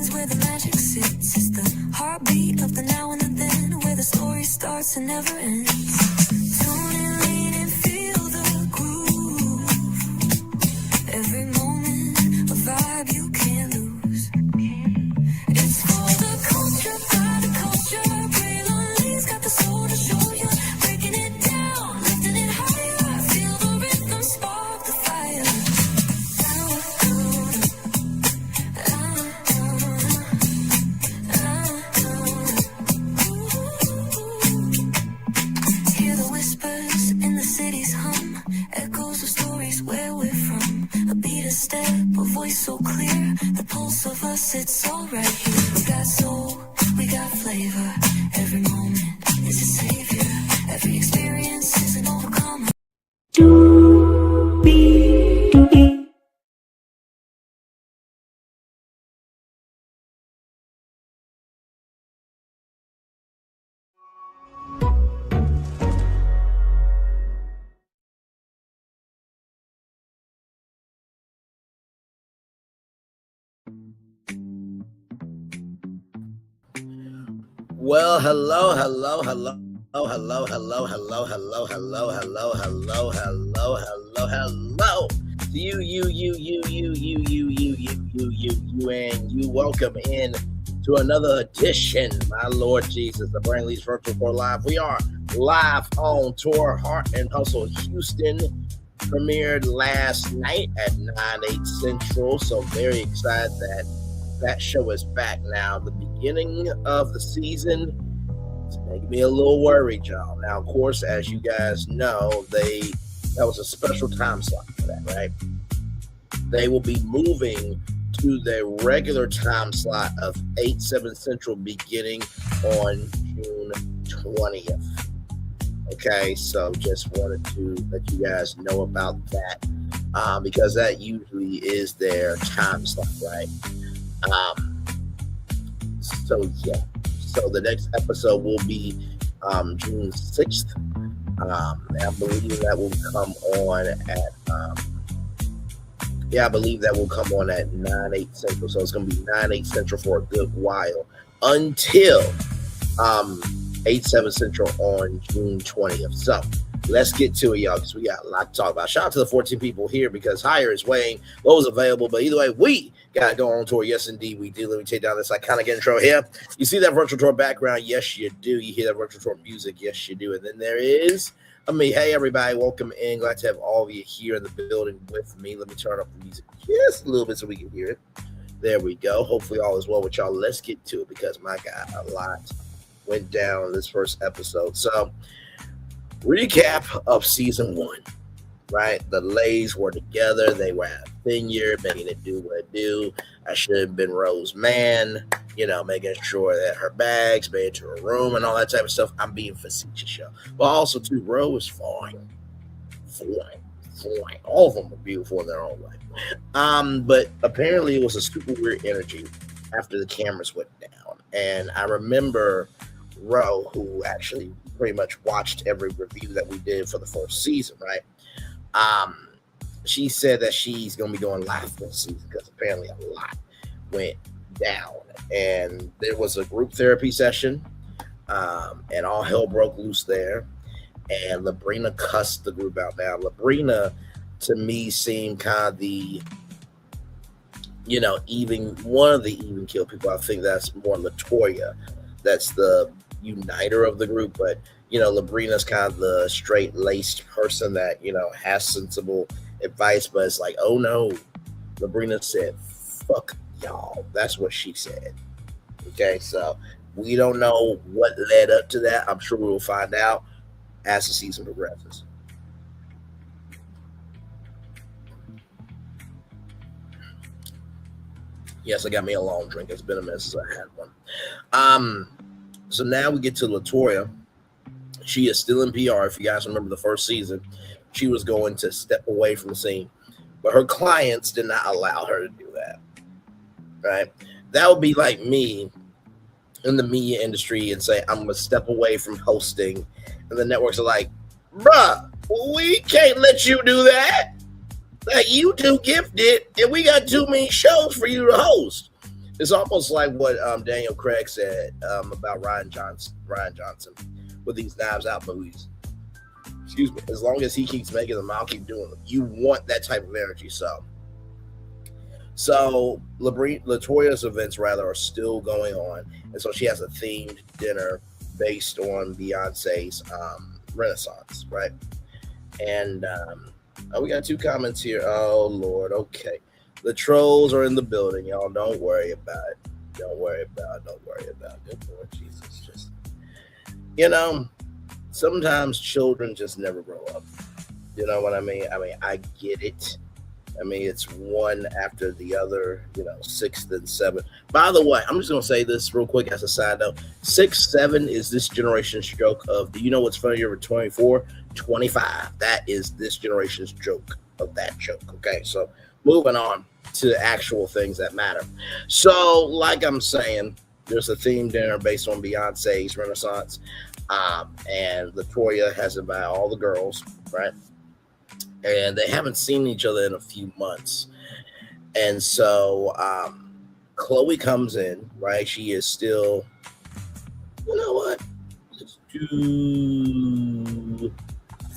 scenes where the magic sits. It's the heartbeat of the now and the then, where the story starts and never ends. Tune in, lean and feel the groove. Every moment, a vibe you can't lose. It's for the culture, by the culture. Braylon got the soul to show you. Breaking it down, lifting it higher. Feel the rhythm, spark the fire. Hear the whispers in the city's hum, echoes of stories where we're from. A beat, a step, a voice so clear, the pulse of us, it's all right here. We got soul, we got flavor. Every moment is a savior. Every experience is an overcomer. Well, hello, hello, hello, hello, hello, hello, hello, hello, hello, hello, hello, hello, hello. And you. Welcome in to another edition, my Lord Jesus, the Brand Leads Virtual Tour Live. We are live on tour. Heart and Hustle Houston premiered last night at 9/8 Central. So very excited that show is back now. The beginning of the season is making me a little worried, y'all. Now, of course, as you guys know, that was a special time slot for that, right? They will be moving to the regular time slot of 8/7 Central beginning on June 20th. Okay, so just wanted to let you guys know about that because that usually is their time slot, right? So the next episode will be June 6th. I believe that will come on at 9/8 Central. So it's going to be 9/8 Central for a good while until 8/7 Central on June 20th. So let's get to it, y'all, because we got a lot to talk about. Shout out to the 14 people here because higher is weighing, low is available. But either way, we got to go on tour. Yes, indeed, we do. Let me take down this iconic intro here. You see that virtual tour background? Yes, you do. You hear that virtual tour music? Yes, you do. And then there is me. Hey, everybody, welcome in. Glad to have all of you here in the building with me. Let me turn up the music just a little bit so we can hear it. There we go. Hopefully all is well with y'all. Let's get to it because, my God, a lot went down in this first episode. So, recap of season 1, right? The Lays were together. They were at a vineyard, making it do what it do. I should have been Rose's man, making sure that her bags made it to her room and all that type of stuff. I'm being facetious, y'all. But also, too, Rose is fine. All of them were beautiful in their own way. But apparently it was a super weird energy after the cameras went down. And I remember Ro, who actually pretty much watched every review that we did for the first season, right? She said that she's going to be going live for the season because apparently a lot went down. And there was a group therapy session, and all hell broke loose there. And Labrina cussed the group out. Now, Labrina, to me, seemed kind of the, one of the even kill people. I think that's more Latoya. That's the uniter of the group. But, Labrina's kind of the straight-laced person that, has sensible advice. But it's like, oh, no. Labrina said, fuck y'all. That's what she said. Okay, so we don't know what led up to that. I'm sure we will find out as the season progresses. Yes, I got me a long drink. It's been a minute since I had one. So now we get to Latoya. She is still in PR. If you guys remember the first season, she was going to step away from the scene, but her clients did not allow her to do that. Right? That would be like me in the media industry and say, I'm going to step away from hosting. And the networks are like, bruh, we can't let you do that. Like, you too gifted, and we got too many shows for you to host. It's almost like what Daniel Craig said about Ryan Johnson with these Knives Out movies. Excuse me. As long as he keeps making them, I'll keep doing them. You want that type of energy. So Latoya's events rather are still going on, and so she has a themed dinner based on Beyonce's Renaissance, right? And we got 2 comments here. Oh Lord, okay. The trolls are in the building, y'all. Don't worry about it. Don't worry about it. Good Lord Jesus. Just, sometimes children just never grow up. You know what I mean? I get it. It's one after the other, 6th and 7th. By the way, I'm just going to say this real quick as a side note. 6, 7 is this generation's joke of, do you know what's funny over 24? 25. That is this generation's joke of that joke. Okay, so moving on to actual things that matter. So, like I'm saying, there's a theme dinner based on Beyonce's Renaissance. And Latoya has invited all the girls, right? And they haven't seen each other in a few months. And so Chloe comes in, right? She is still, you know what? Let's do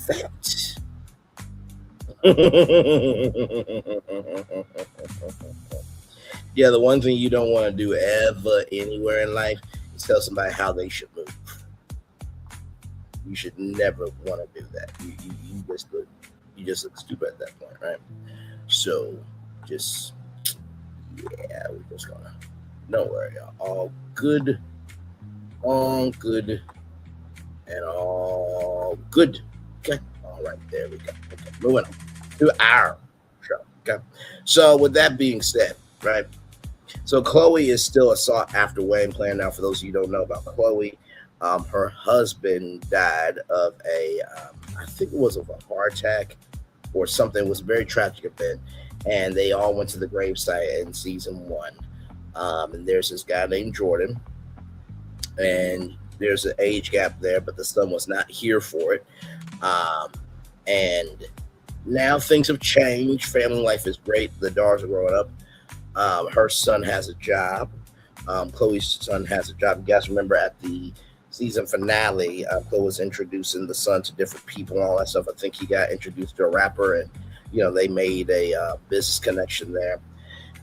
that. Yeah, the one thing you don't want to do ever anywhere in life is tell somebody how they should move. You should never want to do that. You just look stupid at that point, right? So, we're just gonna, don't worry, y'all. All good, and all good. Okay, all right, there we go. Okay, moving on to our show. Okay, so with that being said, right? So Chloe is still a sought-after wedding plan. Now, for those of you who don't know about Chloe, her husband died of I think it was of a heart attack or something. It was a very tragic event, and they all went to the gravesite in season 1. And there's this guy named Jordan, and there's an age gap there, but the son was not here for it. And now things have changed. Family life is great. The daughters are growing up. Her son has a job. Chloe's son has a job. You guys remember at the season finale, Chloe was introducing the son to different people and all that stuff. I think he got introduced to a rapper, and they made a business connection there.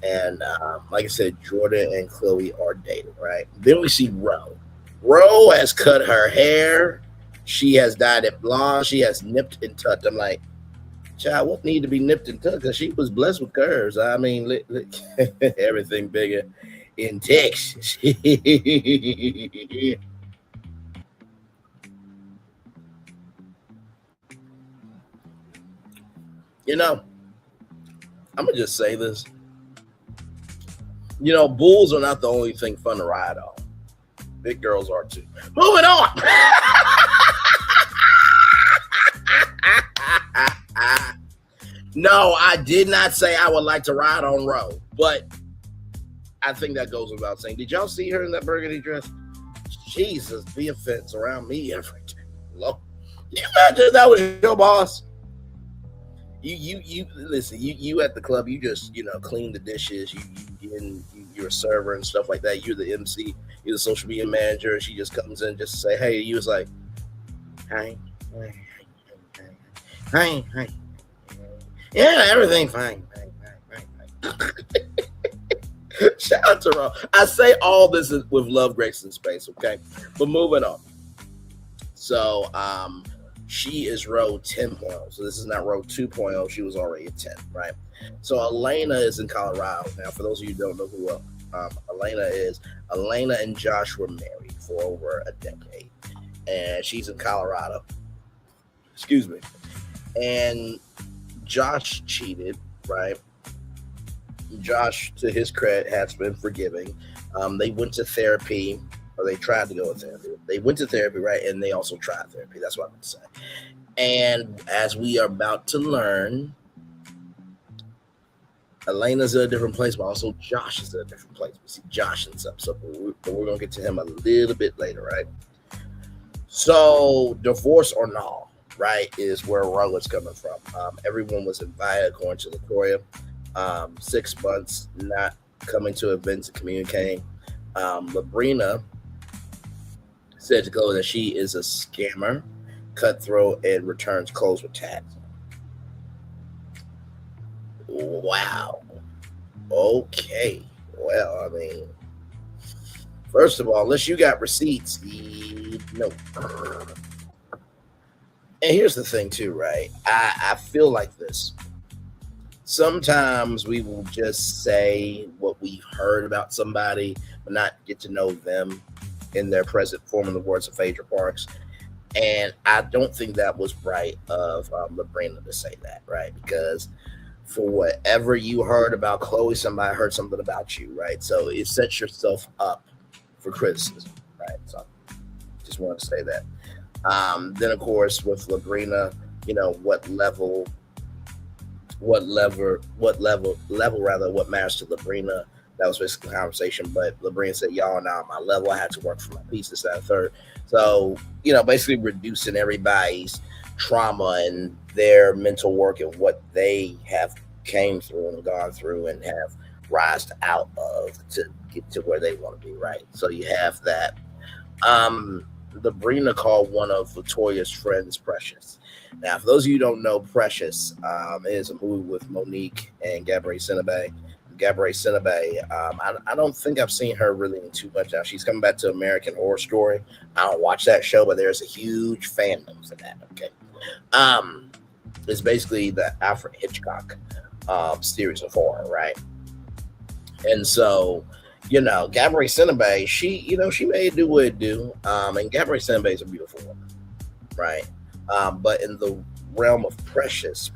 And like I said, Jordan and Chloe are dating, right? Then we see Ro. Ro has cut her hair. She has dyed it blonde. She has nipped and tucked. I'm like, child, what need to be nipped and tucked? Because she was blessed with curves. I mean, everything bigger in Texas. I'm going to just say this. Bulls are not the only thing fun to ride on. Big girls are too. Moving on. No, I did not say I would like to ride on Ro, but I think that goes without saying. Did y'all see her in that burgundy dress? Jesus, be a fence around me every day. Can you imagine if that was your boss? You listen. You at the club. You just clean the dishes. You're a server and stuff like that. You're the MC. You're the social media manager. And she just comes in just to say, "Hey." You was like, "Hi, hi. Yeah, everything fine. Shout out to Ro. I say all this with love, grace, and space. Okay, but moving on. So, she is Ro 10.0. So this is not Ro 2.0. She was already a 10, right? So Elena is in Colorado. Now, for those of you who don't know who Elena is, Elena and Josh were married for over a decade. And she's in Colorado. Excuse me. And Josh cheated, right? Josh, to his credit, has been forgiving. They went to therapy. Or they tried to go to therapy. They went to therapy, right? And they also tried therapy. That's what I'm going to say. And as we are about to learn, Elena's in a different place, but also Josh is in a different place. We see Josh and stuff. So we're going to get to him a little bit later, right? So divorce or no, right, is where Ro is coming from. Everyone was invited, according to Latoya. 6 months, not coming to events and communicating. Labrina said to Chloe that she is a scammer, cutthroat, and returns clothes with tags. Wow. Okay. Well, I mean, first of all, unless you got receipts, no. And here's the thing, too, right? I feel like this. Sometimes we will just say what we've heard about somebody, but not get to know them in their present form, in the words of Phaedra Parks. And I don't think that was right of Labrina to say that, right? Because for whatever you heard about Chloe, somebody heard something about you, right? So it sets yourself up for criticism, right? So just want to say that. Then of course with Labrina, what matters to Labrina. That was basically the conversation. But Labrina said, y'all now my level, I had to work for my piece, this, that, and third. So, basically reducing everybody's trauma and their mental work and what they have came through and gone through and have rised out of to get to where they want to be, right? So you have that. Labrina called one of Latoya's friends Precious. Now, for those of you who don't know, Precious is a movie with Monique and Gabrielle Sidibe. I don't think I've seen her really in too much now. She's coming back to American Horror Story. I don't watch that show, but there's a huge fandom for that. Okay, it's basically the Alfred Hitchcock series of horror, right? And so, Gabrielle Sidibe, she may do what it do, and Gabrielle Sidibe is a beautiful woman, right? But in the realm of Precious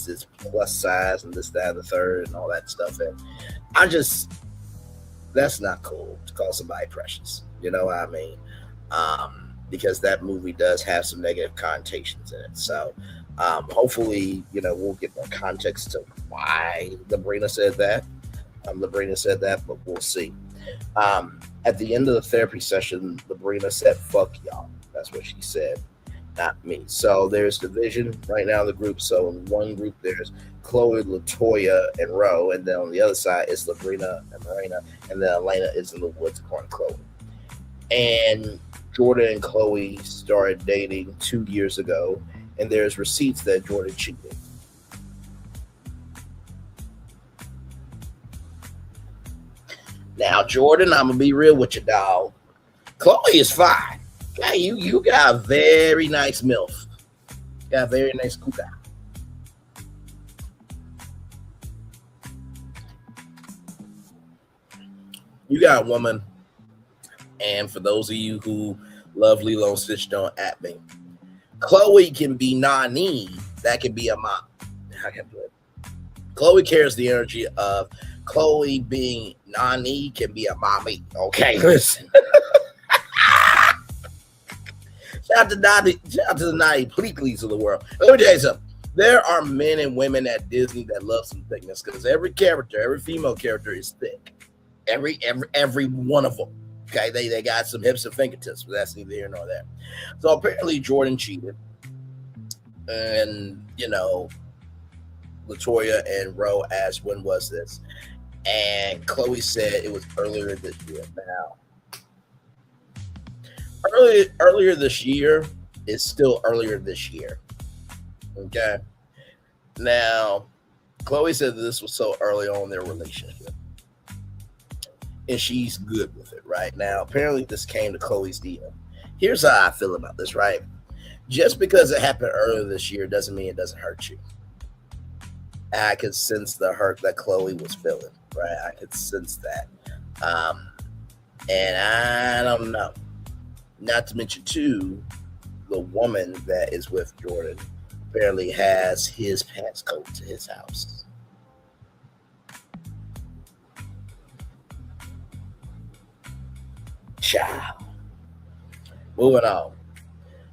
is plus size and this, that, and the third, and all that stuff, and that's not cool to call somebody Precious. You know what I mean? Because that movie does have some negative connotations in it. So hopefully, we'll get more context to why Labrina said that. But we'll see. At the end of the therapy session, Labrina said, "Fuck y'all." That's what she said, not me. So there's division right now in the group. So in one group, there's Chloe, Latoya, and Ro. And then on the other side is Labrina and Marina. And then Elena is in the woods according to Chloe. And Jordan and Chloe started dating 2 years ago. And there's receipts that Jordan cheated. Now, Jordan, I'm going to be real with you, dog. Chloe is fine. Yeah, you got a very nice MILF. Got a very nice cougar. You got a woman, and for those of you who love Lilo and Stitch, don't at me. Chloe can be Nani. That can be a mom. I can do it. Chloe carries the energy of Chloe being Nani can be a mommy. Okay, listen. Shout out to the Nani please of the world. Let me tell you something. There are men and women at Disney that love some thickness because every female character is thick. Every one of them. Okay, they got some hips and fingertips, but that's neither here nor there. So apparently Jordan cheated, and Latoya and Ro asked, when was this? And Chloe said it was earlier this year. Now, earlier this year is still earlier this year. Okay. Now, Chloe said that this was so early on in their relationship. And she's good with it right now. Apparently, this came to Chloe's DM. Here's how I feel about this, right? Just because it happened earlier this year doesn't mean it doesn't hurt you. I could sense the hurt that Chloe was feeling, right? I could sense that. And I don't know. Not to mention, too, the woman that is with Jordan apparently has his passcode to his house. Ciao. Moving on.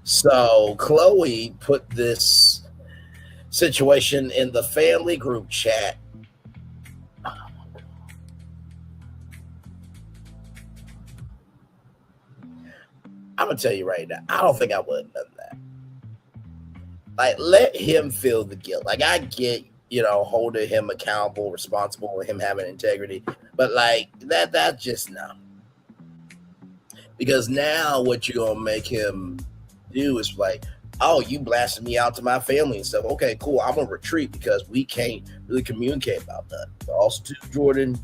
So Chloe put this situation in the family group chat. I'm gonna tell you right now, I don't think I would have done that. Like, let him feel the guilt. Like, I get, holding him accountable, responsible, and him having integrity. But like that's just no. Because now what you're gonna make him do is like, oh, you blasted me out to my family and stuff. Okay, cool. I'm gonna retreat because we can't really communicate about that. But also, too, Jordan,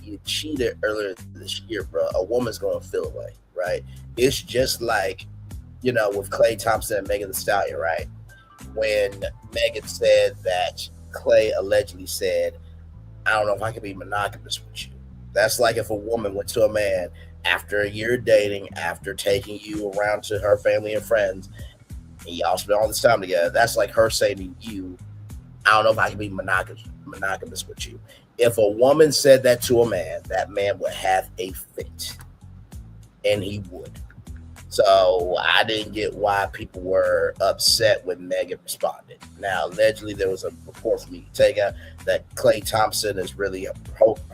you cheated earlier this year, bro. A woman's gonna feel away, right? It's just like, with Klay Thompson and Megan Thee Stallion, right? When Megan said that Klay allegedly said, I don't know if I can be monogamous with you. That's like if a woman went to a man after a year dating, after taking you around to her family and friends, and y'all spend all this time together. That's like her saying to you, I don't know if I can be monogamous with you. If a woman said that to a man, that man would have a fit. And he would. So I didn't get why people were upset when Megan responded. Now, allegedly, there was a report from me take out that Klay Thompson is really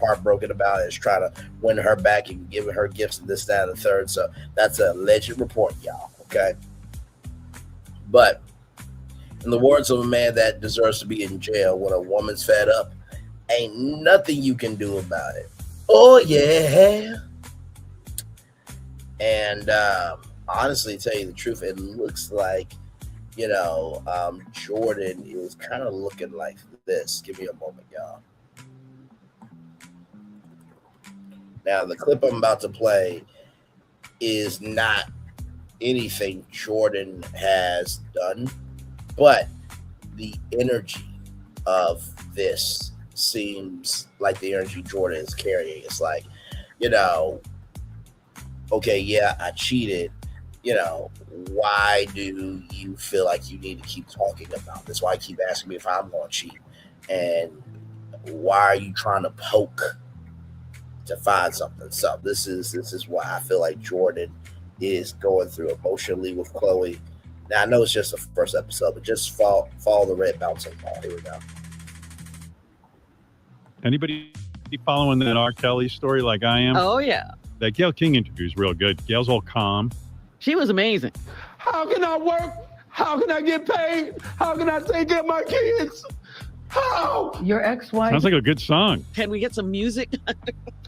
heartbroken about it, is trying to win her back and giving her gifts and this, that, and the third. So that's an alleged report, y'all. Okay. But in the words of a man that deserves to be in jail, when a woman's fed up, ain't nothing you can do about it. Oh, yeah. And honestly, to tell you the truth, it looks like, Jordan is kind of looking like this. Give me a moment, y'all. Now, the clip I'm about to play is not anything Jordan has done, but the energy of this seems like the energy Jordan is carrying. It's like, okay, yeah, I cheated. Why do you feel like you need to keep talking about this? Why keep asking me if I'm going to cheat? And why are you trying to poke to find something? So this is why I feel like Jordan is going through emotionally with Khloe. Now, I know it's just the first episode, but just follow the red bouncing ball. Here we go. Anybody following that R. Kelly story like I am? Oh, yeah. That Gayle King interview is real good. Gail's all calm. She was amazing. How can I work? How can I get paid? How can I take care of my kids? How? Your ex-wife. Sounds like a good song. Can we get some music?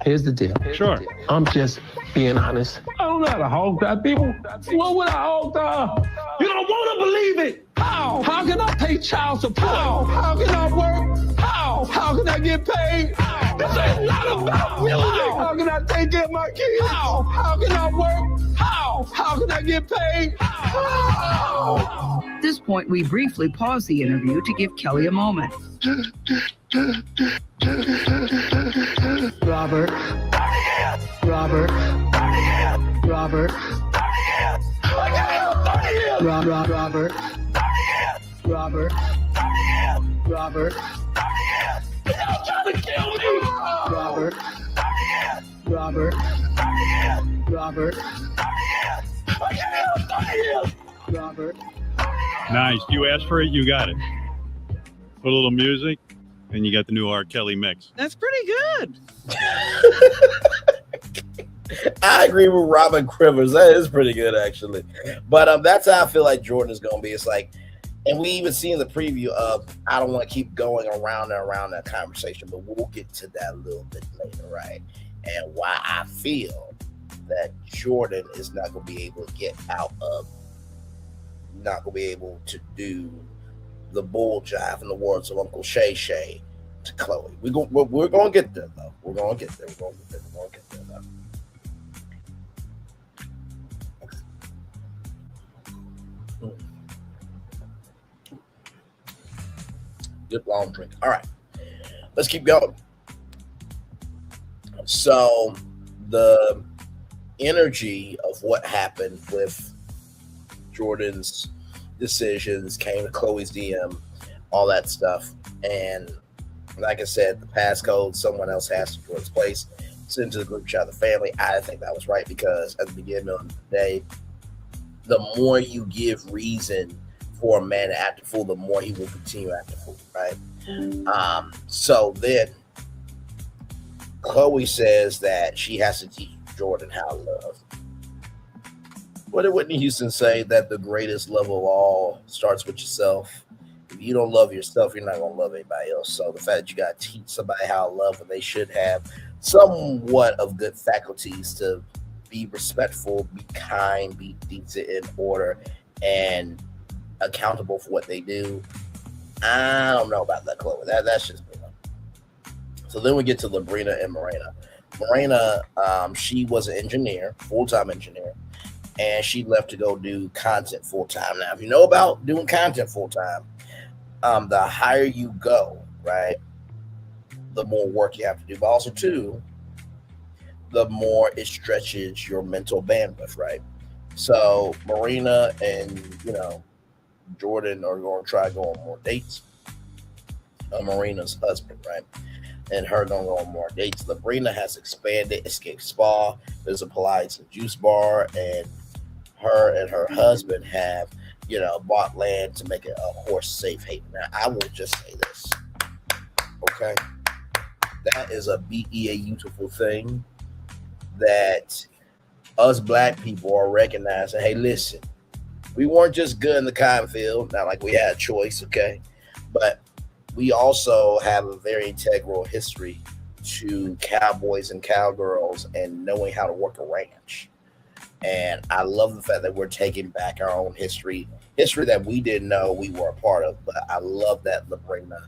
Here's the deal. Sure. I'm just being honest. I don't know how to hog tie people. What would I hog tie? You don't want to believe it. How? How can I pay child support? How can I work? How can I get paid? This ain't not about music. How can I take care of my kids? How can I work? How can I get paid? How? At this point, we briefly pause the interview to give Kelly a moment. Robert. Robert. Robert. Robert. Robert. Robert. Y'all trying to kill me. Robert. Robert. Robert. Robert. Nice. You asked for it, you got it. Put a little music, and you got the new R. Kelly mix. That's pretty good. I agree with Robin Quivers. That is pretty good, actually. But that's how I feel like Jordan is going to be. It's like, and we even see in the preview of, I don't want to keep going around and around that conversation, but we'll get to that a little bit later, right? And why I feel that Jordan is not going to be able to get out of, not going to be able to do the bull jive in the words of Uncle Shay Shay to Khloe. We're going to get there, though. We're going to get there. We're going to get there, though. Good long drink. All right, let's keep going. So the energy of what happened with Jordan's decisions came to Khloe's DM, all that stuff. And like I said, the passcode, someone else has to Jordan's place, send to the group chat of the family. I think that was right, because at the beginning of the day, the more you give reason for a man to act a fool, the more he will continue to act a fool, right? So then Khloe says that she has to teach Jordan how to love. What did Whitney Houston say? That the greatest love of all starts with yourself. If you don't love yourself, you're not going to love anybody else. So the fact that you got to teach somebody how to love when they should have somewhat of good faculties to be respectful, be kind, be decent in order, and accountable for what they do. I don't know about that, Chloe. That's just me. So then we get to Labrina and Morena. Morena, she was an engineer, full-time engineer, and she left to go do content full-time. Now, if you know about doing content full-time, the higher you go, right, the more work you have to do. But also, too, the more it stretches your mental bandwidth, right? So Morena and, Jordan are going to try to go on more dates. Morena's husband, right? And her going to go on more dates. Labrina has expanded Escape Spa. There's a Pilates and juice bar, and her and her husband have, bought land to make it a horse safe haven. Now, I will just say this, okay? That is a beautiful thing that us Black people are recognizing. Hey, listen, we weren't just good in the cotton field, not like we had a choice, okay? But we also have a very integral history to cowboys and cowgirls and knowing how to work a ranch. And I love the fact that we're taking back our own history that we didn't know we were a part of. But I love that Labrina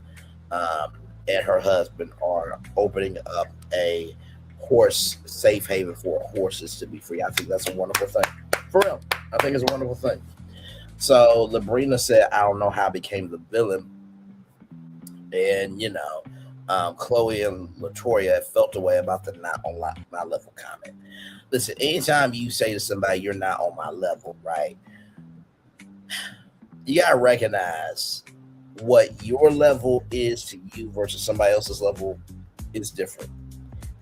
and her husband are opening up a horse safe haven for horses to be free. I think that's a wonderful thing. For real. I think it's a wonderful thing. So Labrina said, I don't know how I became the villain. And, Chloe and Latoya felt a way about the not on my level comment. Listen, anytime you say to somebody, you're not on my level, right? You got to recognize what your level is to you versus somebody else's level is different.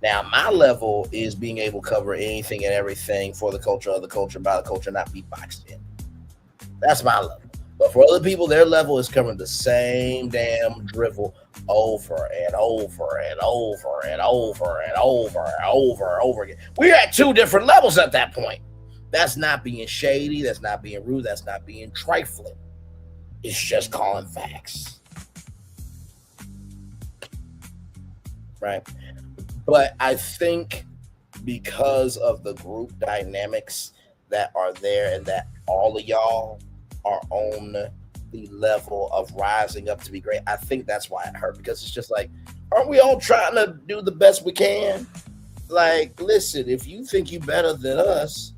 Now, my level is being able to cover anything and everything for the culture, of the culture, by the culture, not be boxed in. That's my level. But for other people, their level is covering the same damn drivel over and over and over and over and over and over and over again. We're at two different levels at that point. That's not being shady. That's not being rude. That's not being trifling. It's just calling facts. Right? But I think because of the group dynamics that are there and that all of y'all are on the level of rising up to be great, I think that's why it hurt, because it's just like, aren't we all trying to do the best we can? Like, listen, if you think you better than us,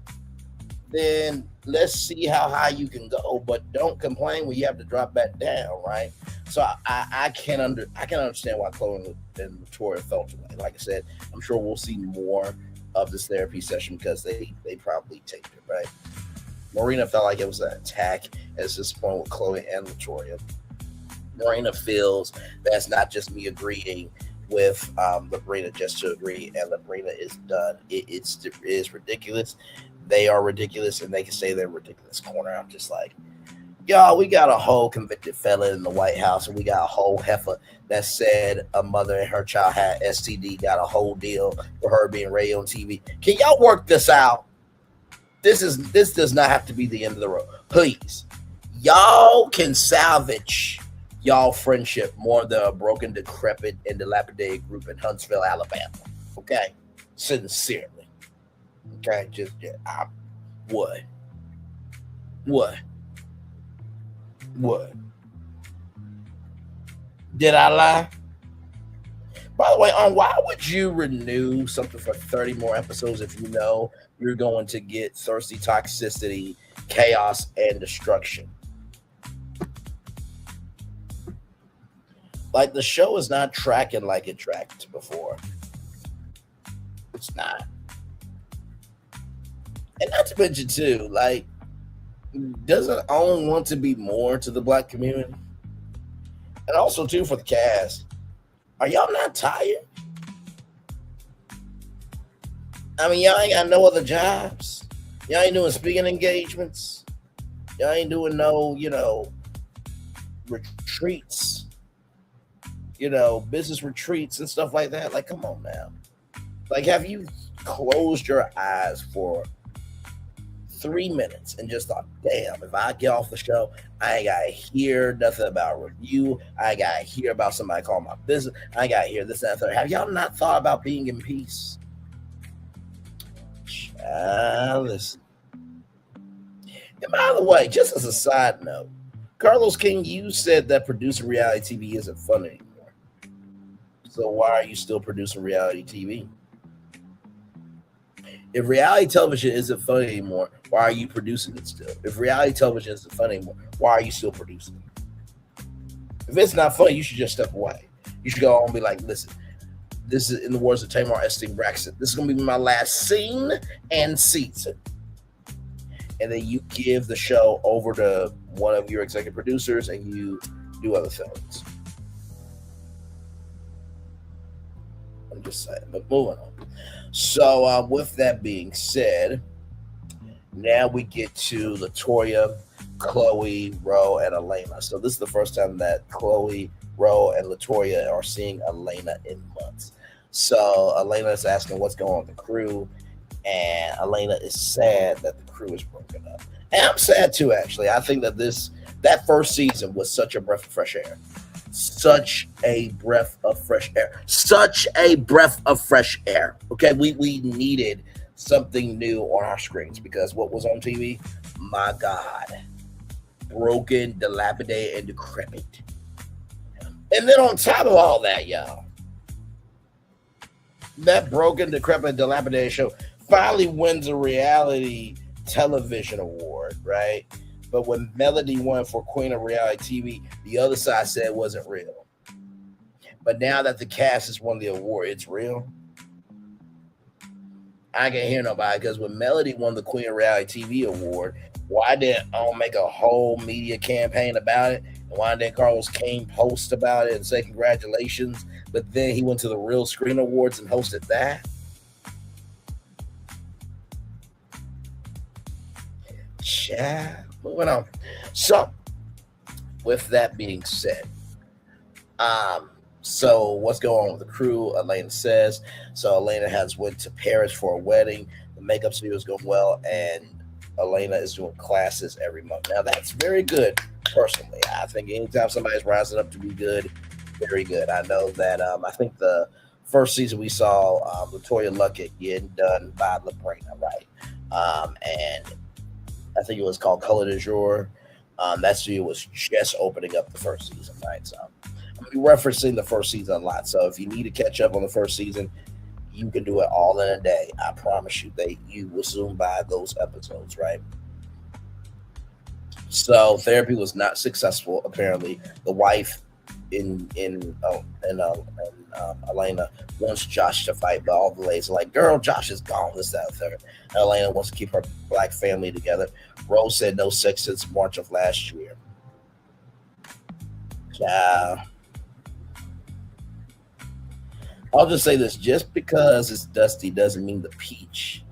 then let's see how high you can go, but don't complain when you have to drop back down, right? So I can understand why Chloe and Victoria felt away. Like I said, I'm sure we'll see more of this therapy session because they probably taped it, right? Morena felt like it was an attack at this point with Chloe and Latoya. Morena feels that's not just me agreeing with Labrina just to agree, and Labrina is done. It is ridiculous. They are ridiculous, and they can say they're ridiculous corner. I'm just like, y'all, we got a whole convicted fella in the White House, and we got a whole heifer that said a mother and her child had STD, got a whole deal for her being raised on TV. Can y'all work this out? This does not have to be the end of the road. Please. Y'all can salvage y'all friendship more than a broken, decrepit, and dilapidated group in Huntsville, Alabama. Okay? Sincerely. Okay? I would. Did I lie? By the way, why would you renew something for 30 more episodes if you know you're going to get thirsty toxicity, chaos, and destruction? Like, the show is not tracking like it tracked before. It's not. And not to mention, too, like, doesn't OWN want to be more to the Black community? And also, too, for the cast, are y'all not tired? I mean, y'all ain't got no other jobs. Y'all ain't doing speaking engagements. Y'all ain't doing no, retreats, business retreats and stuff like that. Like, come on now. Like, have you closed your eyes for 3 minutes and just thought, damn, if I get off the show, I ain't gotta hear nothing about review. I ain't gotta hear about somebody calling my business. I ain't gotta hear this and that. Third. Have y'all not thought about being in peace? Listen. And by the way, just as a side note, Carlos King, you said that producing reality TV isn't fun anymore. So why are you still producing reality TV? If reality television isn't fun anymore, why are you producing it still? If reality television isn't fun anymore, why are you still producing it? If it's not fun, you should just step away. You should go on and be like, listen, this is, in the words of Tamar Esting Braxton, this is going to be my last scene and season. And then you give the show over to one of your executive producers and you do other things. I'm just saying, but moving on. So with that being said, now we get to LaToya, Chloe, Ro, and Elena. So this is the first time that Chloe, Ro, and LaToya are seeing Elena in months. So Elena is asking what's going on with the crew, and Elena is sad that the crew is broken up. And I'm sad too, actually. I think that that first season was such a breath of fresh air. Such a breath of fresh air. Such a breath of fresh air. Okay, we needed something new on our screens because what was on TV, my God, broken, dilapidated, and decrepit. And then on top of all that, y'all, that broken, decrepit, dilapidated show finally wins a reality television award, right? But when Melody won for Queen of Reality TV, the other side said it wasn't real. But now that the cast has won the award, it's real. I can't hear nobody because when Melody won the Queen of Reality TV award, why didn't I make a whole media campaign about it? And why didn't Carlos King post about it and say congratulations? But then he went to the Real Screen Awards and hosted that. Yeah. Moving on. So, with that being said, so what's going on with the crew? Elena says. So Elena has went to Paris for a wedding. The makeup studio is going well, and Elena is doing classes every month. Now that's very good. Personally, I think anytime somebody's rising up to be good, very good. I know that. I think the first season we saw LaToya Luckett getting done by Labrina, right? And I think it was called Color du Jour. That studio was just opening up the first season, right? So I'm referencing the first season a lot. So if you need to catch up on the first season, you can do it all in a day. I promise you, you will soon buy those episodes, right? So therapy was not successful. Apparently, the wife in Elena wants Josh to fight, but all the ladies are like, girl, Josh is gone, this, that, third. And Elena wants to keep her black family together. Rose said no sex since March of last year. I'll just say this, just because it's dusty doesn't mean the peach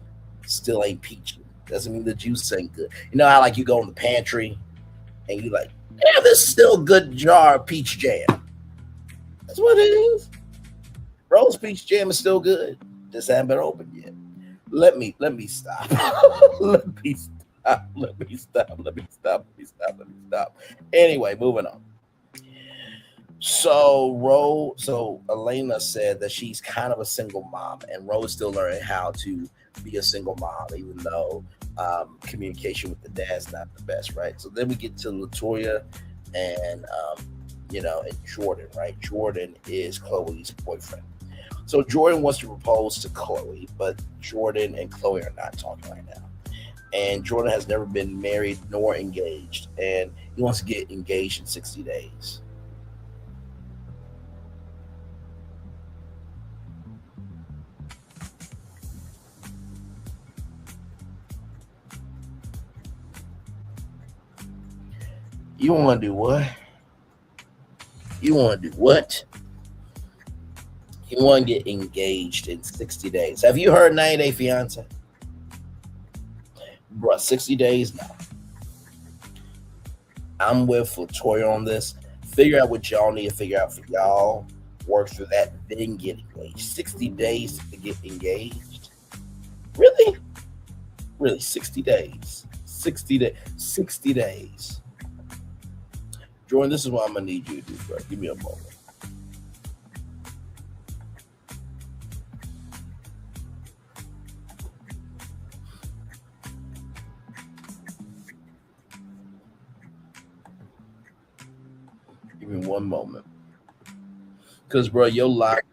still ain't peachy. Doesn't mean the juice ain't good. You know how like you go in the pantry and you like, yeah, this is still a good jar of peach jam. That's what it is. Rose peach jam is still good. Just haven't been opened yet. Let me stop. Let me stop. Anyway, moving on. So Elena said that she's kind of a single mom, and Rose still learning how to be a single mom, even though communication with the dad's not the best, right? So then we get to LaToya and and Jordan, right? Jordan is Chloe's boyfriend. So Jordan wants to propose to Chloe, but Jordan and Chloe are not talking right now. And Jordan has never been married nor engaged, and he wants to get engaged in 60 days. You want to do what? You want to do what? You want to get engaged in 60 days. Have you heard 90 Day Fiance? Bruh, 60 days now. I'm with LaToya on this. Figure out what y'all need to figure out for y'all. Work through that, then get engaged. 60 days to get engaged? Really? Really, 60 days. 60 days. Jordan, this is what I'm gonna need you to do, bro. Give me a moment. Give me one moment. Because, bro, your logic.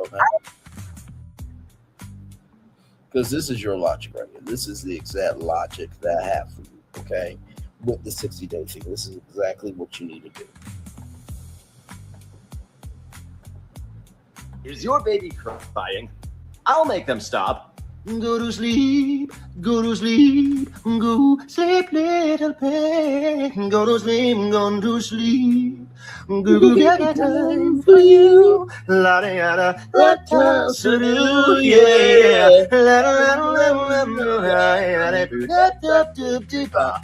Okay. Because this is your logic right here. This is the exact logic that I have for you, okay? With the 60-day thing. This is exactly what you need to do. Is your baby crying? I'll make them stop. Go to sleep, go to sleep, go sleep, little pig. Go to sleep, go to sleep. Go get time for you. La da da da da da, yeah. La da da da da.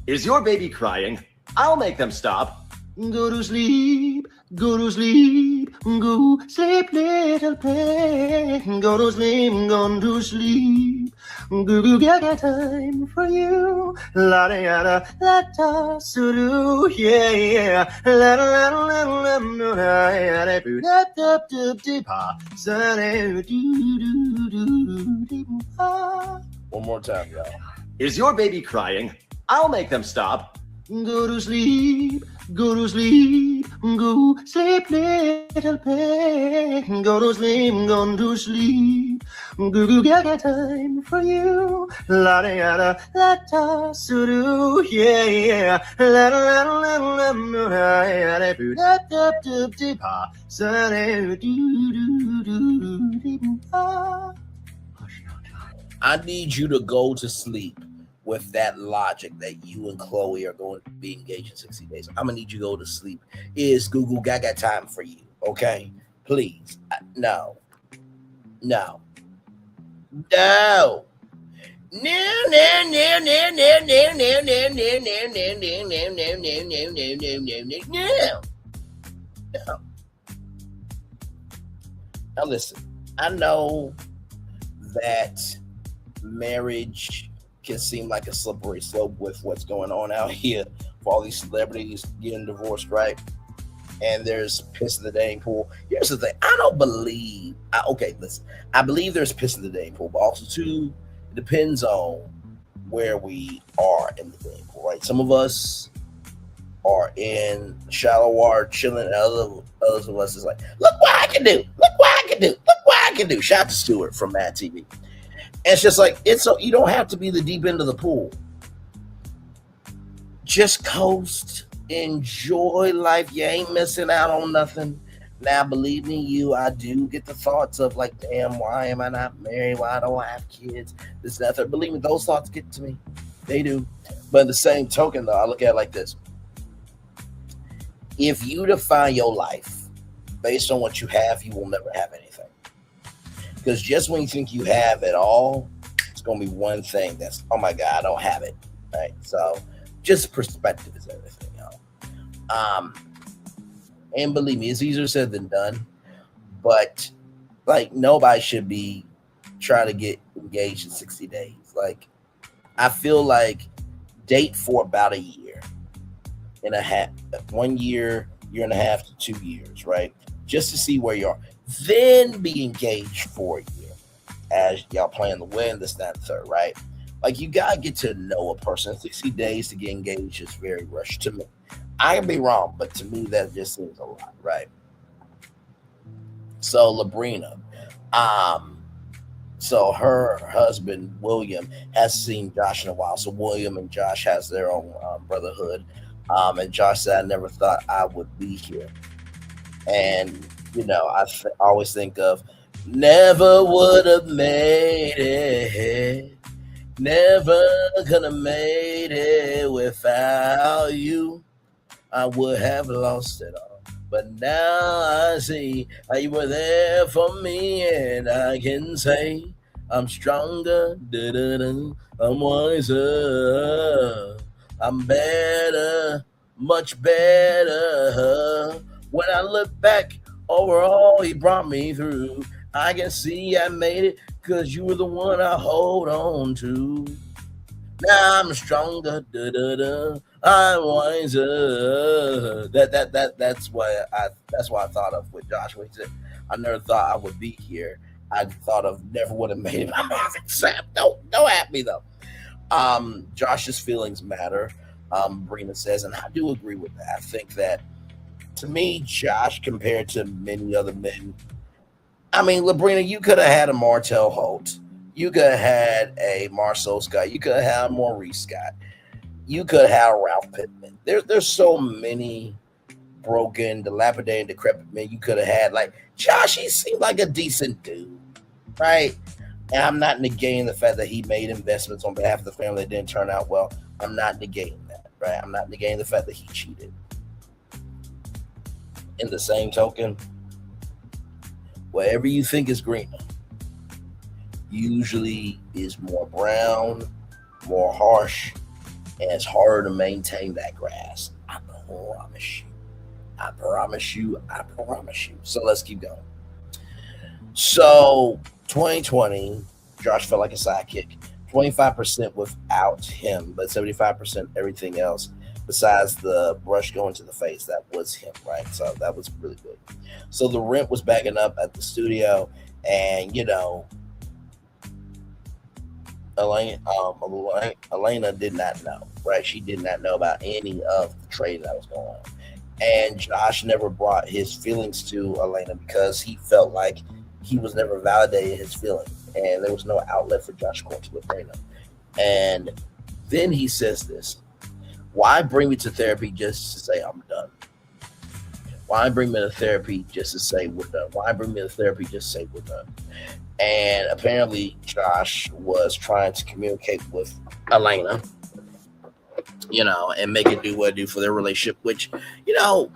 Is your baby crying? I'll make them stop. Go to sleep, go to sleep, go sleep, little pig. Go to sleep, go to sleep. Go get time for you. La da da da da da, yeah. La da da da da da. One more time, y'all. Is your baby crying? I'll make them stop. Go to sleep, go to sleep, go sleep, little pig. Go to sleep, go to sleep. Go get time for you. La da da da da da, yeah. La da da da da. I need you to go to sleep with that logic that you and Chloe are going to be engaged in 60 days. I'm gonna need you to go to sleep. Is Google Gaga time for you? Okay, please. No. No. No. No. Now listen, I know that marriage can seem like a slippery slope with what's going on out here for all these celebrities getting divorced, right? And there's piss in the dating pool. Here's the thing. I don't believe, I believe there's piss in the dating pool, but also too, it depends on where we are in the dating pool, right? Some of us are in shallow water chilling, and others of us is like, look what I can do. Look what I can do. Look what I can do. Shout out to Stuart from Mad TV. It's just like, you don't have to be the deep end of the pool. Just coast, enjoy life. You ain't missing out on nothing. Now, believe me, I do get the thoughts of like, damn, why am I not married? Why don't I have kids? This, that, that. Believe me, those thoughts get to me. They do. But in the same token, though, I look at it like this. If you define your life based on what you have, you will never have anything. Because just when you think you have it all, it's going to be one thing that's, oh my God, I don't have it. Right? So just perspective is everything, y'all. And believe me, it's easier said than done. But like, nobody should be trying to get engaged in 60 days. Like, I feel like date for about a year and a half, 1 year, year and a half to 2 years, right? Just to see where you are. Then be engaged for a year as y'all plan to win this, that, and third, right? Like, you gotta get to know a person. 60 days to get engaged is very rushed to me. I can be wrong, but to me that just seems a lot, right? So Labrina, so her husband William has seen Josh in a while. So William and Josh has their own brotherhood. And Josh said, I never thought I would be here. And I always think of never would have made it, never could have made it without you. I would have lost it all. But now I see how you were there for me, and I can say I'm stronger, I'm wiser, I'm better, much better. When I look back Overall, you brought me through. I can see I made it because you were the one I hold on to. Now I'm stronger. I'm wiser. That's what I thought of with Josh. When he said, I never thought I would be here. I thought of never would have made it. I'm like, Sam, don't at me though. Josh's feelings matter. Brina says, and I do agree with that. I think that to me, Josh, compared to many other men, I mean, Labrina, you could have had a Martell Holt. You could have had a Marcel Scott. You could have had a Maurice Scott. You could have had a Ralph Pittman. There's so many broken, dilapidated, decrepit men you could have had. Like, Josh, he seemed like a decent dude, right? And I'm not negating the fact that he made investments on behalf of the family that didn't turn out well. I'm not negating that, right? I'm not negating the fact that he cheated. In the same token, whatever you think is greener usually is more brown, more harsh, and it's harder to maintain that grass. I promise you. I promise you. I promise you. So let's keep going. So 2020, Josh felt like a sidekick. 25% without him, but 75% everything else. Besides the brush going to the face, that was him, right? So that was really good. So the rent was backing up at the studio, and you know, Elena did not know, right? She did not know about any of the trading that was going on. And Josh never brought his feelings to Elena because he felt like he was never validated his feelings, and there was no outlet for Josh going to Elena. And then he says this. Why bring me to therapy just to say I'm done? Why bring me to therapy just to say we're done? Why bring me to therapy just to say we're done? And apparently Josh was trying to communicate with Elena, you know, and make it do what it do for their relationship, which, you know,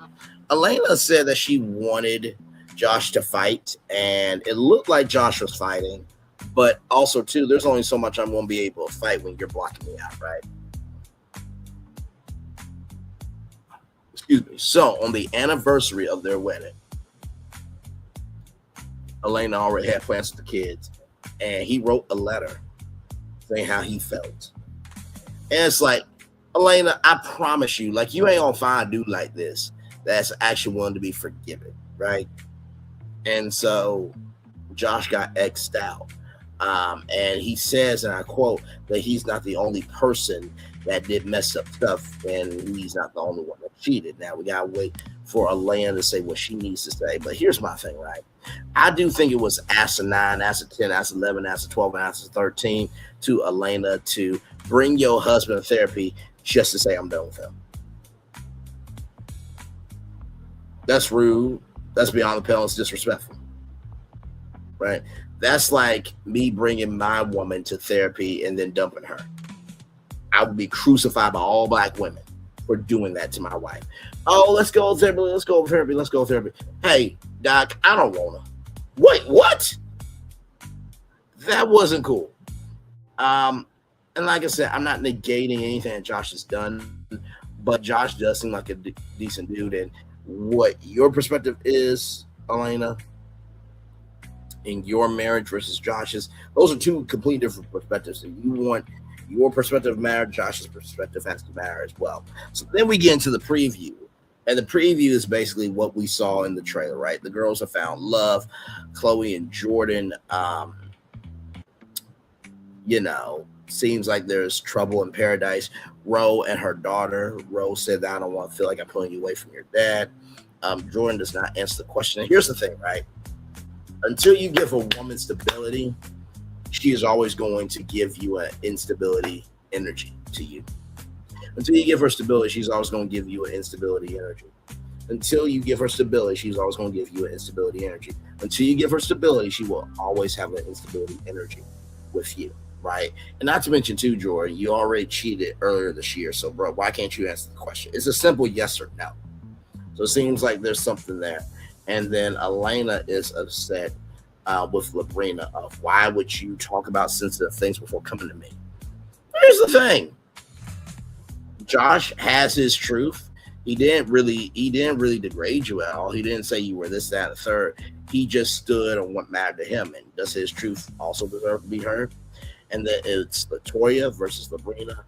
Elena said that she wanted Josh to fight, and it looked like Josh was fighting, but also, too, there's only so much I'm going to be able to fight when you're blocking me out, right? Excuse me. So on the anniversary of their wedding, Elena already had plans with the kids, and he wrote a letter saying how he felt. And it's like, Elena, I promise you, like, you ain't gonna find a dude like this that's actually willing to be forgiven, right? And so Josh got X'd out. And he says, and I quote, that he's not the only person that did mess up stuff, and he's not the only one that cheated. Now we gotta wait for Elena to say what she needs to say. But here's my thing, right? I do think it was ASA 9, ASA 10, ASA 11, ASA 12, and ASA 13 to Elena to bring your husband to therapy just to say I'm done with him. That's rude. That's beyond the pale. It's disrespectful, right? That's like me bringing my woman to therapy and then dumping her. I would be crucified by all black women for doing that to my wife. Oh, let's go to therapy. Let's go to therapy. Let's go to therapy. Hey, doc, I don't want to. Wait, what? That wasn't cool. And like I said, I'm not negating anything that Josh has done, but Josh does seem like a decent dude. And what your perspective is, Elena, in your marriage versus Josh's, those are two completely different perspectives. And you want your perspective of marriage, Josh's perspective has to matter as well. So then we get into the preview. And the preview is basically what we saw in the trailer, right? The girls have found love. Chloe and Jordan, you know, seems like there's trouble in paradise. Ro and her daughter. Ro said, I don't want to feel like I'm pulling you away from your dad. Jordan does not answer the question. And here's the thing, right? Until you give a woman stability, she is always going to give you an instability energy to you. Until you give her stability, she's always going to give you an instability energy. Until you give her stability, she's always going to give you an instability energy. Until you give her stability, she will always have an instability energy with you, right? And not to mention, too, Jordan, you already cheated earlier this year. So, bro, why can't you answer the question? It's a simple yes or no. So it seems like there's something there. And then Elena is upset with Labrina of why would you talk about sensitive things before coming to me? Here's the thing. Josh has his truth. he didn't really degrade you at all. He didn't say you were this, that, and the third. He just stood on what mattered to him. And does his truth also deserve to be heard? And that it's Latoya versus Labrina.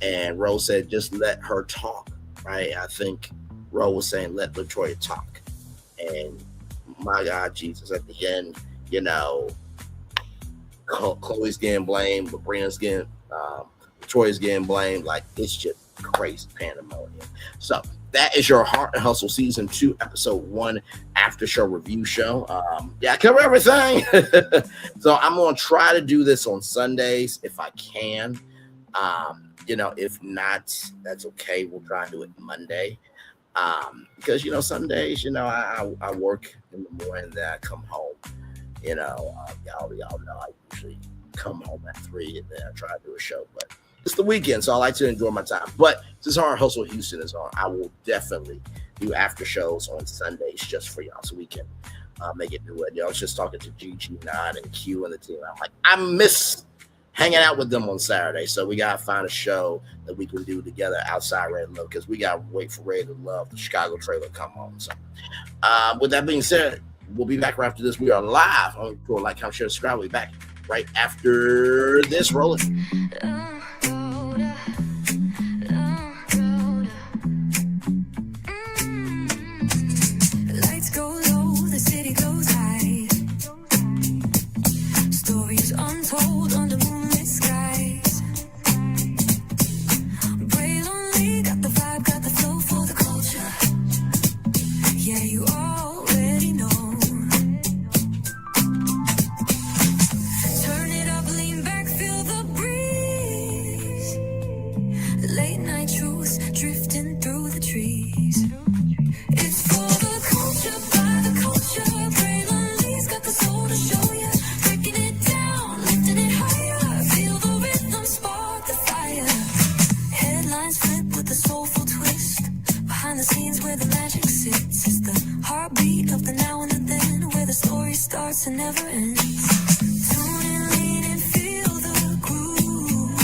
And Rose said, just let her talk, right? I think Rose was saying, let Latoya talk. And my God, Jesus, at the end, you know, Chloe's getting blamed, Labrina's getting, Latoya's getting blamed. Like, it's just crazy pandemonium. So that is your Heart and Hustle Season 2, Episode 1 after show review show. I cover everything. So I'm going to try to do this on Sundays if I can. You know, if not, that's okay. We'll try and do it Monday. Because, you know, Sundays, you know, I work in the morning, then I come home. You know, y'all know I usually come home at 3 and then I try to do a show. But it's the weekend, so I like to enjoy my time. But since Heart and Hustle Houston is on, I will definitely do after shows on Sundays just for y'all so we can make it do it. You know, I was just talking to Gigi, Nod, and Q and the team. I'm like, I miss hanging out with them on Saturday. So we got to find a show that we can do together outside Ready to Love, because we got to wait for Ready to Love, the Chicago trailer, to come home. So with that being said, we'll be back right after this. We are live on Cool. Like, comment, share, subscribe. We'll be back right after this. Rolling. Lights go low, the city goes high. Stories untold under moonlit skies. Pray lonely, got the vibe, got the flow for the culture. Yeah, you already know. Turn it up, lean back, feel the breeze. Late night truths drifting through the trees. It's for the culture, by the culture. Braylon got the soul to show ya. Breaking it down, lifting it higher. Feel the rhythm, spark the fire. Headlines flip with a soulful twist. Behind the scenes where the magic sits. It's the heartbeat of the now and the then, where the story starts and never ends. Tune in, lean and feel the groove.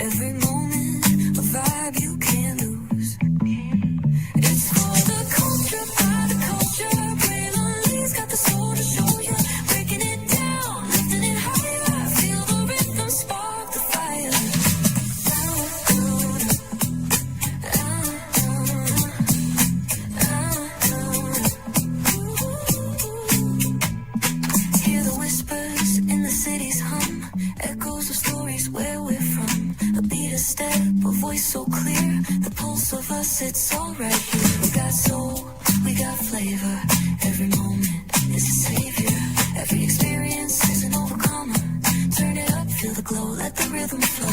Every moment, a vibe you can't lose. It's for the culture, by the culture. Braylon got the soul to show ya. Breaking it down, lifting it higher. Feel the rhythm, spark the fire. Hear the whispers in the city's hum. Echoes of stories where we're from. A beat, a step, a voice so clear. The pulse of us, it's all right here. We got soul, we got flavor. Every moment is a savior. Every experience is an overcomer. Turn it up, feel the glow, let the rhythm flow.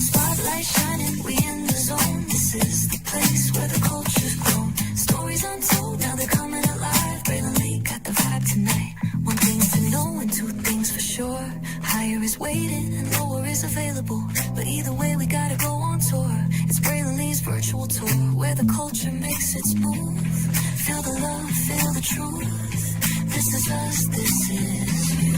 Spotlight shining, we in the zone. This is the place where the culture's grown. Stories untold, now they're coming alive. Braylon Lee got the vibe tonight. One thing to know and two things for sure. Higher is waiting and lower is available. But either way, we gotta go on tour. It's Braylon Lee's virtual tour, where the culture makes its move. Feel the love, feel the truth. This is us, this is you.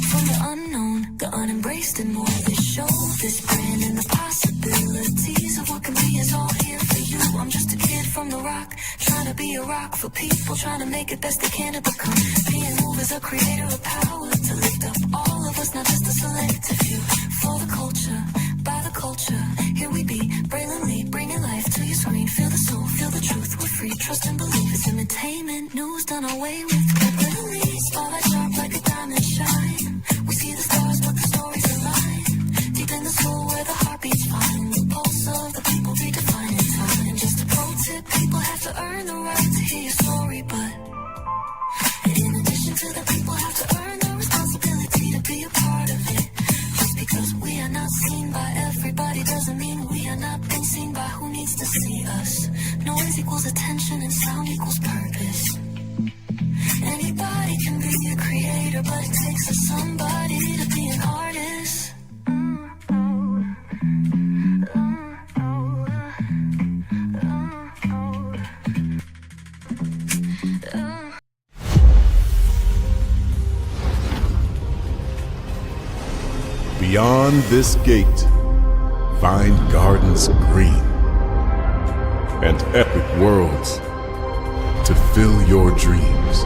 From the unknown, the unembraced and more. This show, this brand, and the possibilities of what can be is all here for you. I'm just a kid from the rock, trying to be a rock for people, trying to make it best they can to become. Being moved is a creator of power to lift up all of us, not just a selective few. For the culture, by the culture, here we be. Braylon Lee, bringing life to your screen. Feel the soul, feel the truth, we're free. Trust and believe it's entertainment, news done away with. Braylon Lee, spotlight sharp like a diamond shine. We see the stars, but the stories align. Deep in the soul where the heartbeats find. The pulse of the people redefining time. And just a pro tip, people have to earn the right to hear your story, but in addition to the people have to earn the responsibility to be a part of it. Just because we are not seen by everybody doesn't mean we are not being seen by who needs to see us. Noise equals attention and sound equals purpose. Anybody can be a creator, but it takes a somebody to be an artist. Beyond this gate, find gardens green, and epic worlds to fill your dreams.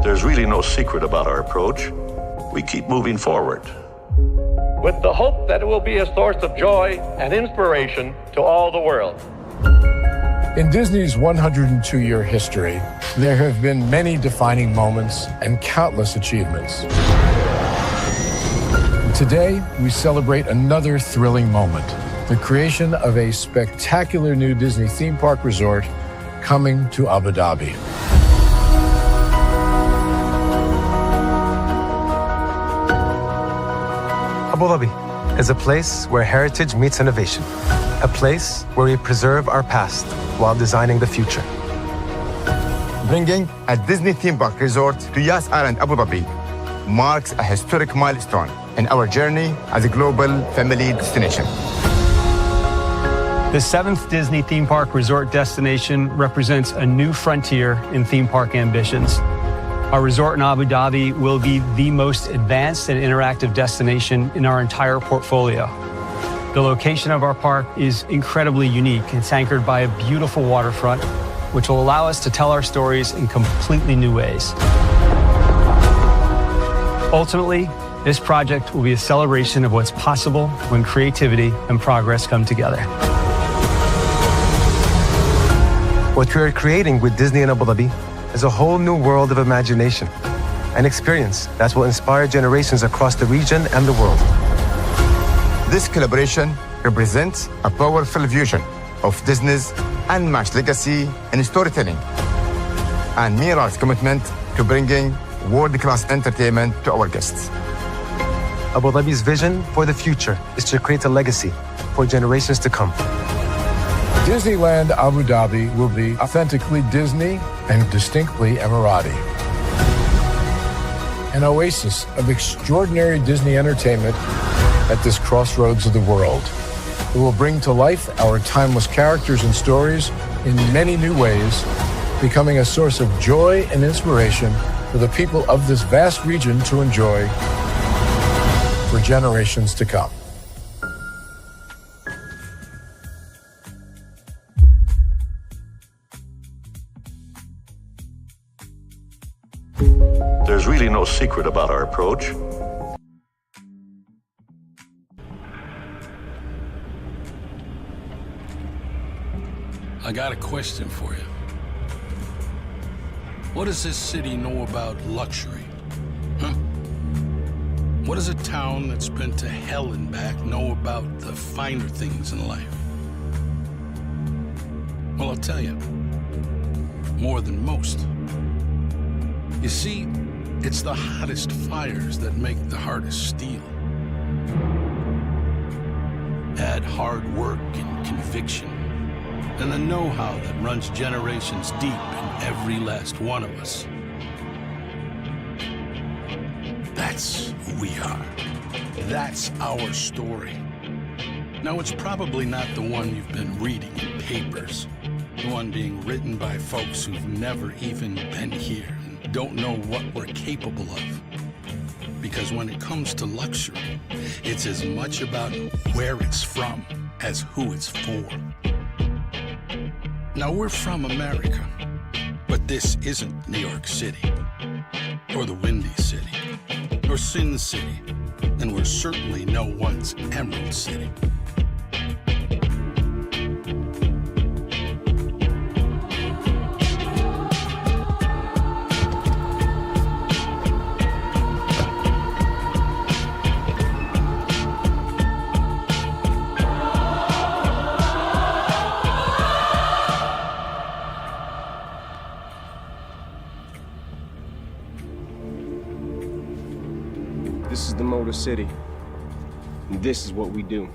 There's really no secret about our approach. We keep moving forward. With the hope that it will be a source of joy and inspiration to all the world. In Disney's 102-year history, there have been many defining moments and countless achievements. Today, we celebrate another thrilling moment, the creation of a spectacular new Disney theme park resort coming to Abu Dhabi. Abu Dhabi is a place where heritage meets innovation, a place where we preserve our past while designing the future. Bringing a Disney theme park resort to Yas Island, Abu Dhabi marks a historic milestone in our journey as a global family destination. The 7th Disney theme park resort destination represents a new frontier in theme park ambitions. Our resort in Abu Dhabi will be the most advanced and interactive destination in our entire portfolio. The location of our park is incredibly unique. It's anchored by a beautiful waterfront, which will allow us to tell our stories in completely new ways. Ultimately, this project will be a celebration of what's possible when creativity and progress come together. What we are creating with Disney in Abu Dhabi is a whole new world of imagination and experience that will inspire generations across the region and the world. This collaboration represents a powerful fusion of Disney's unmatched legacy in storytelling, and Mirar's commitment to bringing world-class entertainment to our guests. Abu Dhabi's vision for the future is to create a legacy for generations to come. Disneyland Abu Dhabi will be authentically Disney and distinctly Emirati. An oasis of extraordinary Disney entertainment at this crossroads of the world. It will bring to life our timeless characters and stories in many new ways, becoming a source of joy and inspiration for the people of this vast region to enjoy for generations to come. There's really no secret about our approach. I got a question for you. What does this city know about luxury? Huh? What does a town that's been to hell and back know about the finer things in life? Well, I'll tell you. More than most. You see, it's the hottest fires that make the hardest steel. Add hard work and conviction, and the know-how that runs generations deep in every last one of us. That's who we are. That's our story. Now, it's probably not the one you've been reading in papers, the one being written by folks who've never even been here and don't know what we're capable of. Because when it comes to luxury, it's as much about where it's from as who it's for. Now, we're from America, but this isn't New York City, or the Windy City, or Sin City, and we're certainly no one's Emerald City. This is the Motor City, and this is what we do.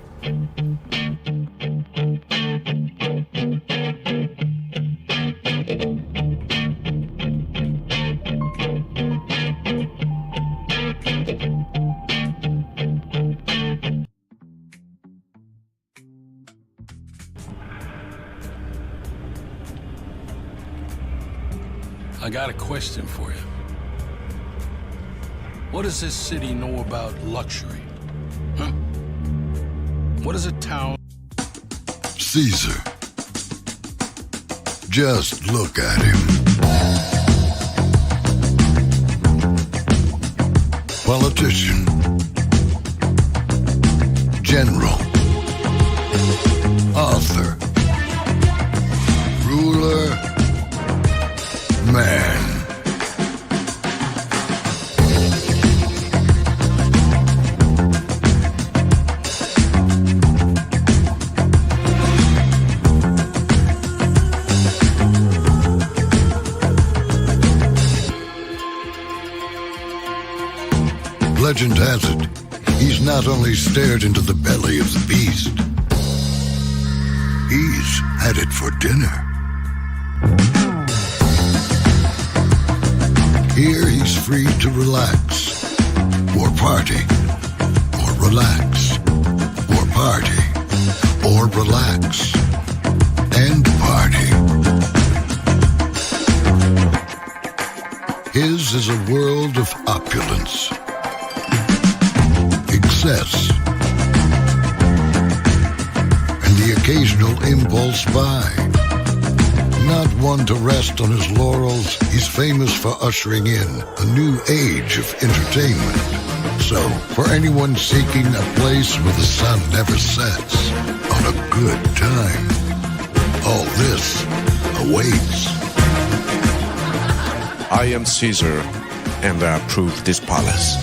I got a question for you. What does this city know about luxury? Huh? What is a town? Caesar. Just look at him. Politician. General. Author. Ruler. Man. Legend has it, he's not only stared into the belly of the beast, he's had it for dinner. Here he's free to relax, or party, or relax, or party, or relax, and party. His is a world of opulence, excess, and the occasional impulse buy. Not one to rest on his laurels, he's famous for ushering in a new age of entertainment. So, for anyone seeking a place where the sun never sets on a good time, all this awaits. I am Caesar, and I approve this palace.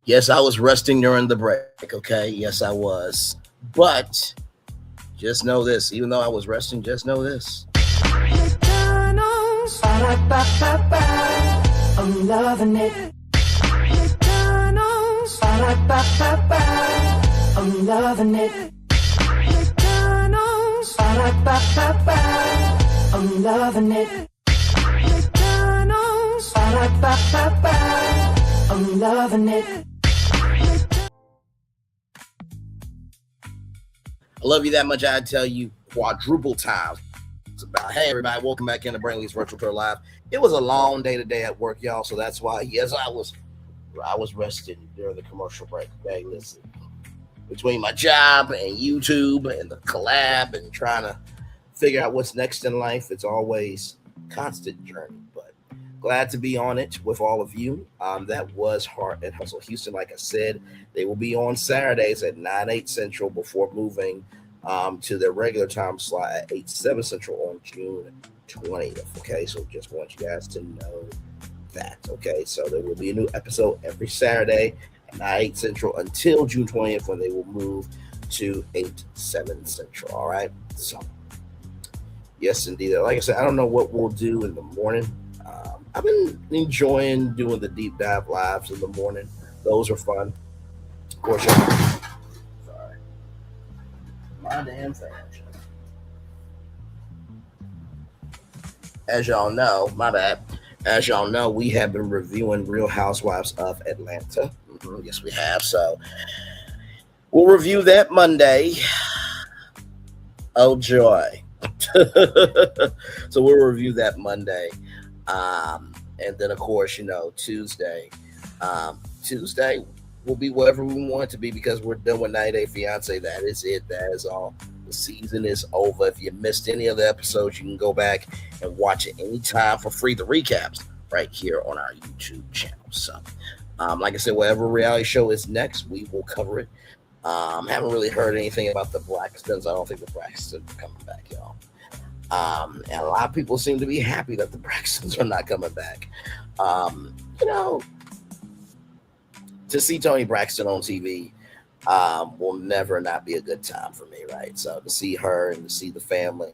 Yes, I was resting during the break. Okay. Yes, I was. But just know this. Even though I was resting, just know this. McDonald's. I'm loving it. McDonald's. I'm loving it. McDonald's. I'm loving it. McDonald's. I'm loving it. I love you that much. I tell you quadruple times. It's about, hey, everybody, welcome back into Brainley's Virtual Tour Live. It was a long day today at work, y'all. So that's why, yes, I was resting during the commercial break. Okay, listen, between my job and YouTube and the collab and trying to figure out what's next in life, it's always constant journey. But glad to be on it with all of you. That was Heart and Hustle Houston. Like I said, they will be on Saturdays at 9/8 Central before moving to their regular time slot at 8/7 Central on June 20th. Okay, so just want you guys to know that. Okay, so there will be a new episode every Saturday at 9/8 Central until June 20th when they will move to 8/7 Central. All right, so yes, indeed. Like I said, I don't know what we'll do in the morning. I've been enjoying doing the deep dive lives in the morning. Those are fun. Of course, sorry. My damn thing. As y'all know, my bad. As y'all know, we have been reviewing Real Housewives of Atlanta. Yes, we have. So we'll review that Monday. Oh, joy. So we'll review that Monday. And then, of course, Tuesday. Tuesday will be whatever we want it to be because we're done with 90 Day Fiance. That is it. That is all. The season is over. If you missed any of the episodes, you can go back and watch it anytime for free. The recaps right here on our YouTube channel. So, like I said, whatever reality show is next, we will cover it. Haven't really heard anything about the Braxtons. I don't think the Braxtons are coming back, y'all. And a lot of people seem to be happy that the Braxtons are not coming back. To see Toni Braxton on TV will never not be a good time for me, right? So to see her and to see the family,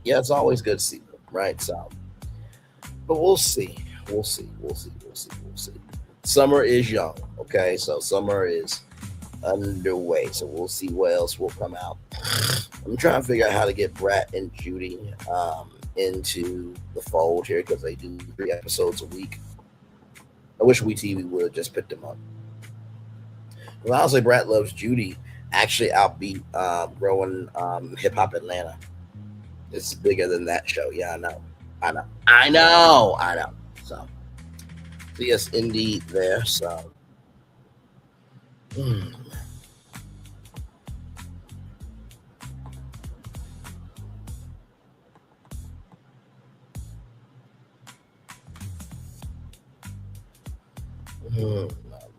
it's always good to see them, right? So, but we'll see. We'll see. Summer is young, okay? So summer is underway. So we'll see what else will come out. I'm trying to figure out how to get Brat and Judy into the fold here because they do 3 episodes a week. I wish WeTV would have just picked them up. Well, honestly, Brat Loves Judy actually outbeat growing Hip Hop Atlanta. It's bigger than that show. Yeah, I know. So yes, indeed there. So my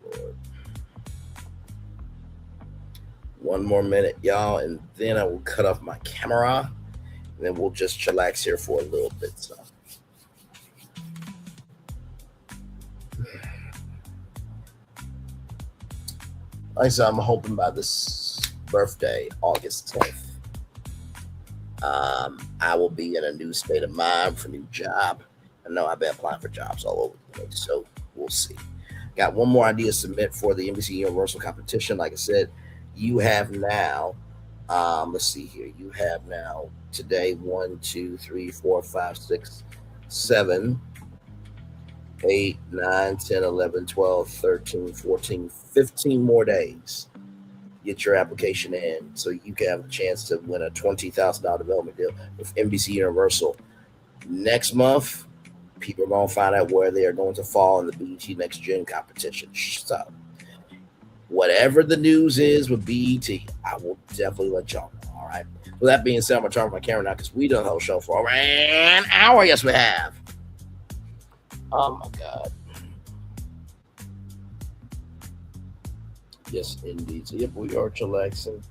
Lord. One more minute, y'all, and then I will cut off my camera, and then we'll just chillax here for a little bit. So, like I said, I'm hoping by this birthday, August 10th, I will be in a new state of mind for a new job. I know I've been applying for jobs all over the place, so we'll see. Got one more idea to submit for the NBC Universal competition. Like I said, you have now, let's see here. You have now today 1, 2, 3, 4, 5, 6, 7, 8, 9, 10, 11, 12, 13, 14, 15 more days. Get your application in so you can have a chance to win a $20,000 development deal with NBC Universal. Next month, people are going to find out where they are going to fall in the BET Next Gen competition. So, whatever the news is with BET, I will definitely let y'all know. All right. With that being said, I'm going to turn off my camera now because we done the whole show for over an hour. Yes, we have. Oh, my God. Yes, indeed. So, yep, we are chillaxing.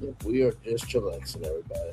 Yep, we are just chillaxing, everybody.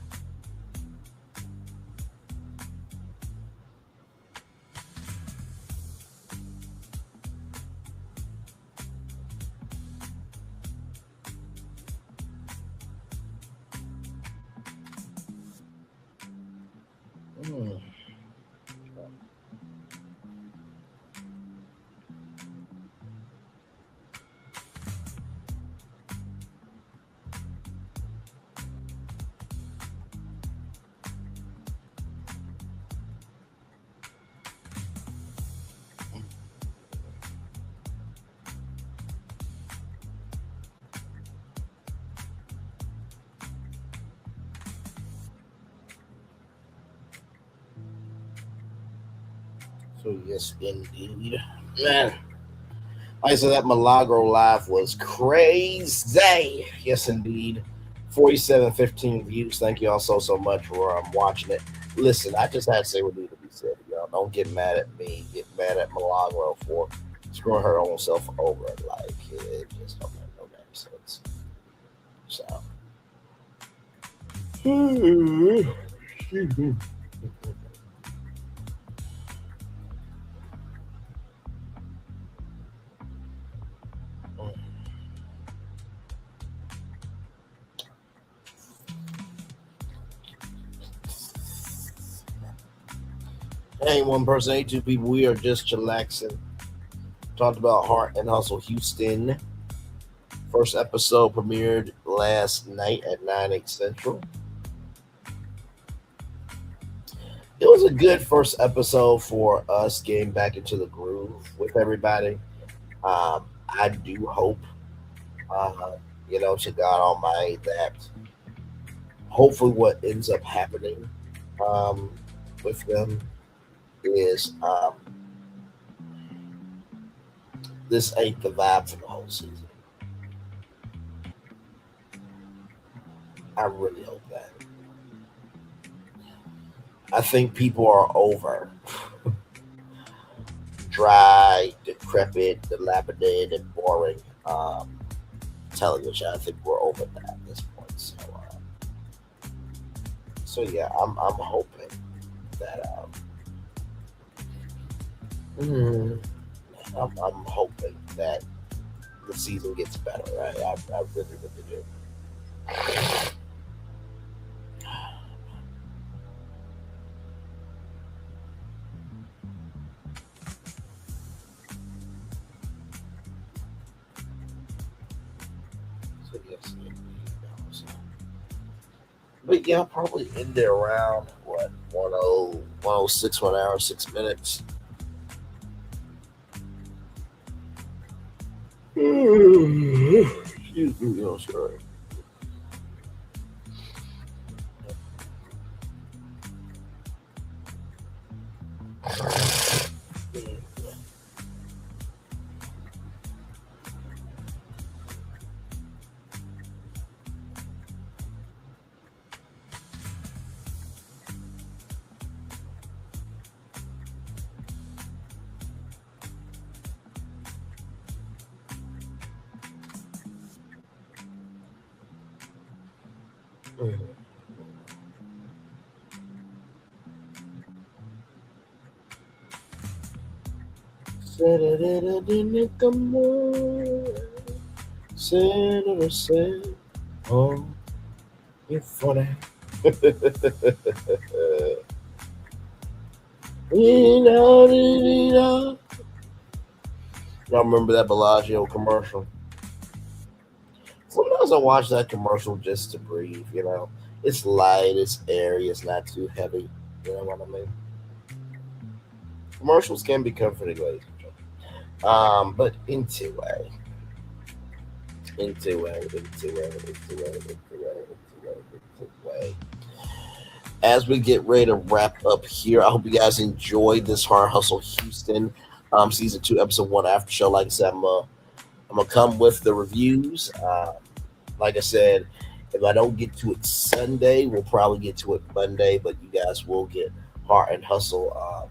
So yes, indeed, man. Like I said, that Milagro live was crazy. Yes, indeed. 4715 views. Thank you all so much for watching it. Listen, I just had to say what needed to be said. Y'all don't get mad at me. Get mad at Milagro for screwing her own self over. Like it just don't make no damn sense. So. Excuse me. Ain't one person, ain't two people. We are just chillaxing. Talked about Heart and Hustle Houston. First episode premiered last night at 9/8 Central. It was a good first episode for us getting back into the groove with everybody. I do hope, to God Almighty, that hopefully what ends up happening with them is this ain't the vibe for the whole season. I really hope that. I think people are over dry, decrepit, dilapidated, and boring television. I think we're over that at this point. So yeah, I'm hoping that I'm hoping that the season gets better. Right? I really do. So yes, but yeah, I'll probably end it around 106, 1 hour, 6 minutes. Excuse me, sorry. Oh, you're funny. Y'all remember that Bellagio commercial? Sometimes I watch that commercial just to breathe, It's light, it's airy, it's not too heavy. You know what I mean? Commercials can be comforting, ladies and gentlemen. But anyway. As we get ready to wrap up here, I hope you guys enjoyed this Heart Hustle Houston season 2, episode 1 after show. Like I said, I'm gonna come with the reviews. Like I said, if I don't get to it Sunday, we'll probably get to it Monday. But you guys will get Heart and Hustle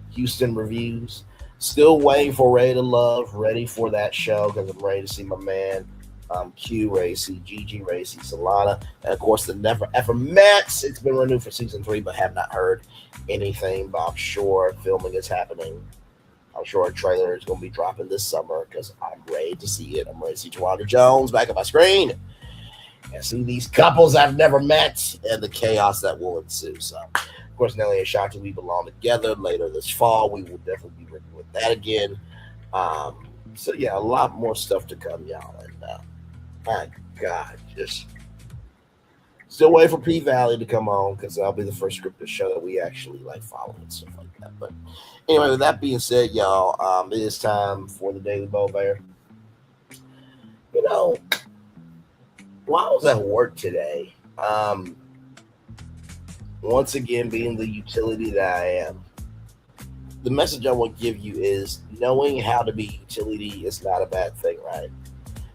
Houston reviews. Still waiting for Ready to Love, ready for that show because I'm ready to see my man Q Racy, Gigi Racy, Solana, and of course the Never Ever Mets. It's been renewed for season 3, but have not heard anything. But I'm sure filming is happening. I'm sure a trailer is going to be dropping this summer because I'm ready to see it. I'm ready to see Tawanda Jones back on my screen and see these couples I've never met and the chaos that will ensue. So, of course, Nelly and Shanti, we belong together. Later this fall, we will definitely be working with that again. So, yeah, a lot more stuff to come, y'all. And, my God, just still waiting for P-Valley to come on because that'll be the first scripted show that we actually follow and stuff like that. But anyway, with that being said, y'all, it is time for the Daily Bowbear. You know, while I was at work today, once again being the utility that I am, the message I want to give you is knowing how to be utility is not a bad thing, right?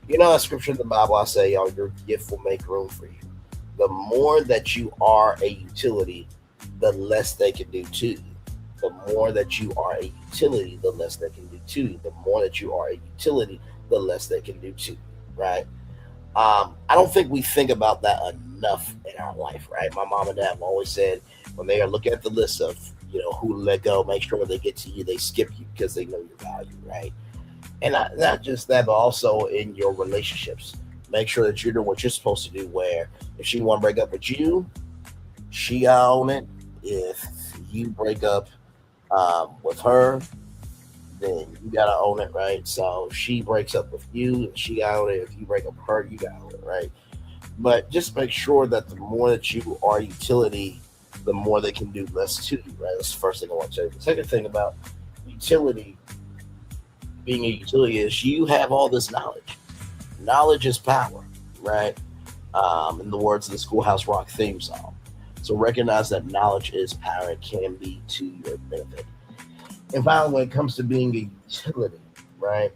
You know, that scripture in the Bible, I say, y'all, your gift will make room for you. The more that you are a utility, the less they can do to you. The more that you are a utility, the less they can do to you. The more that you are a utility, the less they can do to you, right? I don't think we think about that enough in our life, right? My mom and dad have always said when they are looking at the list of, you know, who to let go, make sure when they get to you, they skip you because they know your value, right? And not just that, but also in your relationships. Make sure that you're doing what you're supposed to do, where if she want to break up with you, she own it. If you break up with her, then you got to own it, right? So she breaks up with you, she got to own it. If you break up with her, you got to own it, right? But just make sure that the more that you are utility, the more they can do less to you, right? That's the first thing I want to say. The second thing about utility, being a utility, is you have all this knowledge. Knowledge is power, right? In the words of the Schoolhouse Rock theme song. So recognize that knowledge is power. It can be to your benefit. And finally, when it comes to being a utility, right?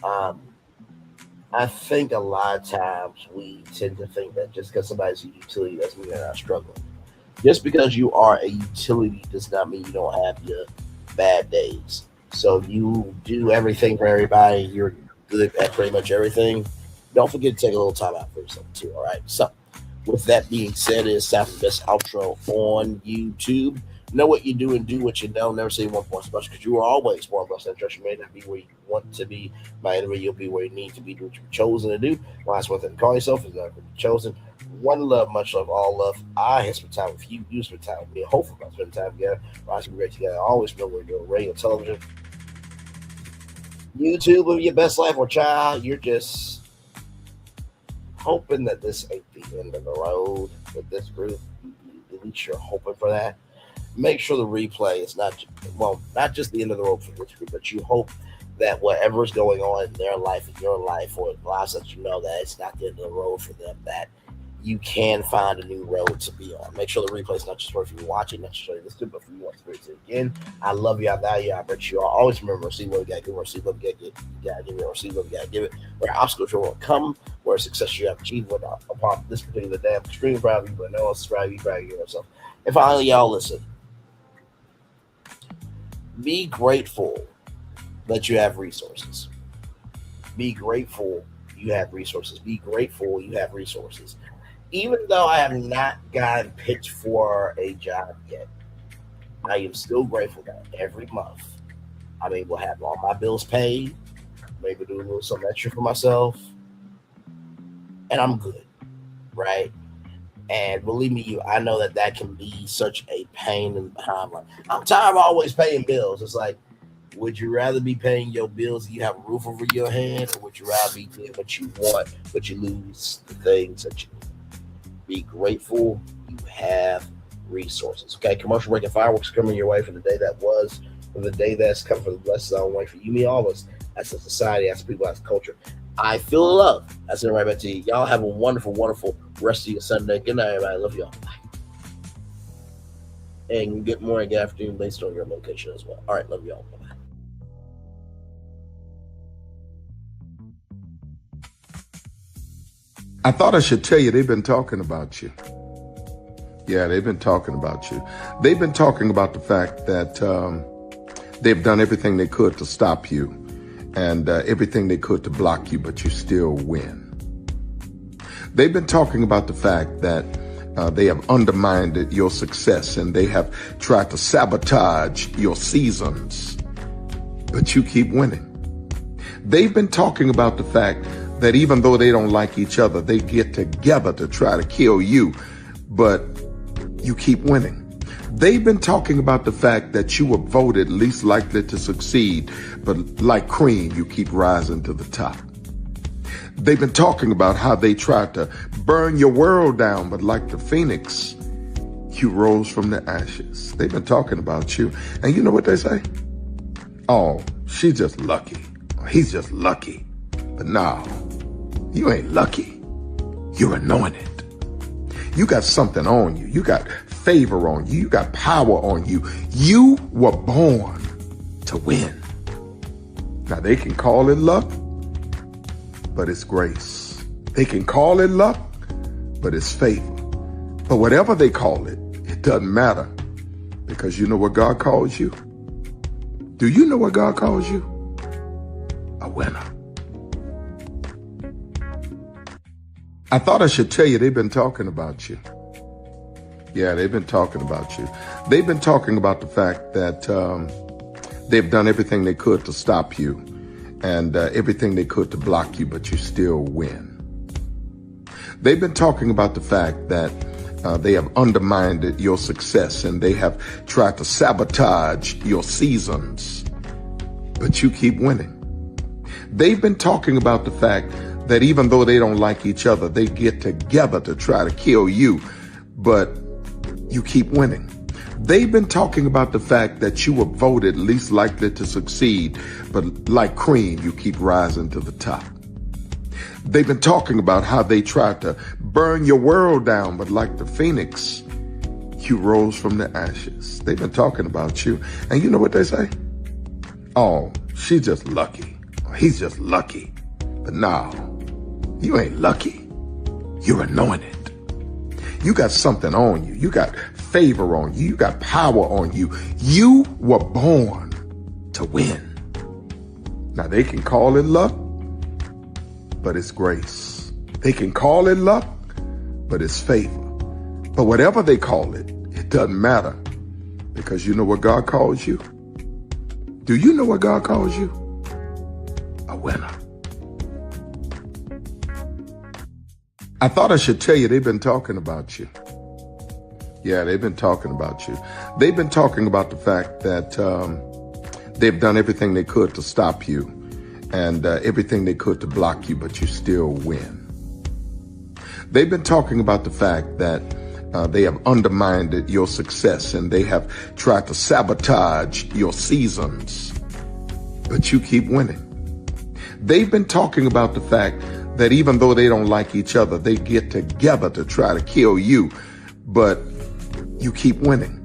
I think a lot of times we tend to think that just because somebody's a utility doesn't mean they're not struggling. Just because you are a utility does not mean you don't have your bad days. So you do everything for everybody. You're good at pretty much everything. Don't forget to take a little time out for yourself too. All right. So with that being said, it's time for the best outro on YouTube. Know what you do and do what you know. Never say one point special because you are always more blessed and trust. You may not be where you want to be. By the way, you'll be where you need to be. Do what you're chosen to do. Last one thing to call yourself is never chosen. One love, much love, all love. I have spent time with you. You spend time with me. Hopefully, I spend time together. Rise and great together. Always know where you're doing radio, television, YouTube, live your best life, or child. You're just hoping that this ain't the end of the road with this group. At least you're hoping for that. Make sure the replay is not just the end of the road for this group, but you hope that whatever's going on in their life, in your life, or lives that you know that it's not the end of the road for them, that you can find a new road to be on. Make sure the replay is not just for you watching, not just for you listening, but for you want to experience it again. I love you, I value you, I bet you all. Always remember, receive what you got to give, receive what you got to give, you got to give it, receive what you got to give it. Where obstacles will come, where success you have achieved, upon this particular day, I'm extremely proud of you, but no one subscribe, you proud of yourself. And finally, y'all listen. Be grateful that you have resources. Be grateful you have resources. Be grateful you have resources. Even though I have not gotten pitched for a job yet, I am still grateful that every month I'm able to have all my bills paid, maybe do a little something extra for myself, and I'm good, right? And believe me, I know that can be such a pain in the behind. Like, I'm tired of always paying bills. It's like, would you rather be paying your bills and you have a roof over your head, or would you rather be doing what you want, but you lose the things that you need? Be grateful you have resources. Okay, commercial break and fireworks coming your way for the day that was, for the day that's coming, for the blessed zone way for you, me, all of us, as a society, as people, as a culture. I feel the love. I send it right back to you. Y'all have a wonderful, wonderful rest of your Sunday. Good night, everybody. Love y'all. Bye. And good morning, good afternoon, based on your location as well. All right, love y'all. Bye. I thought I should tell you, they've been talking about you. Yeah, they've been talking about you. They've been talking about the fact that they've done everything they could to stop you and everything they could to block you, but you still win. They've been talking about the fact that they have undermined your success and they have tried to sabotage your seasons, but you keep winning. They've been talking about the fact that even though they don't like each other, they get together to try to kill you, but you keep winning. They've been talking about the fact that you were voted least likely to succeed, but like cream, you keep rising to the top. They've been talking about how they tried to burn your world down, but like the phoenix, you rose from the ashes. They've been talking about you. And you know what they say? Oh, she's just lucky. He's just lucky. But no, you ain't lucky. You're anointed. You got something on you. You got favor on you. You got power on you. You were born to win. Now they can call it luck, but it's grace. They can call it luck, but it's favor. But whatever they call it, it doesn't matter, because you know what God calls you? Do you know what God calls you? A winner. I thought I should tell you, they've been talking about you. Yeah, they've been talking about you. They've been talking about the fact that they've done everything they could to stop you and everything they could to block you, but you still win. They've been talking about the fact that they have undermined your success and they have tried to sabotage your seasons, but you keep winning. They've been talking about the fact that even though they don't like each other, they get together to try to kill you, but you keep winning. They've been talking about the fact that you were voted least likely to succeed, but like cream, you keep rising to the top. They've been talking about how they tried to burn your world down, but like the phoenix, you rose from the ashes. They've been talking about you. And you know what they say? Oh, she's just lucky. He's just lucky. But no, you ain't lucky. You're anointed. You got something on you. You got favor on you. You got power on you. You were born to win. Now they can call it luck, but it's grace. They can call it luck, but it's favor. But whatever they call it, it doesn't matter, because you know what God calls you? Do you know what God calls you? A winner. I thought I should tell you, they've been talking about you. Yeah, they've been talking about you. They've been talking about the fact that they've done everything they could to stop you and everything they could to block you, but you still win. They've been talking about the fact that they have undermined your success and they have tried to sabotage your seasons, but you keep winning. They've been talking about the fact that even though they don't like each other, they get together to try to kill you, but you keep winning.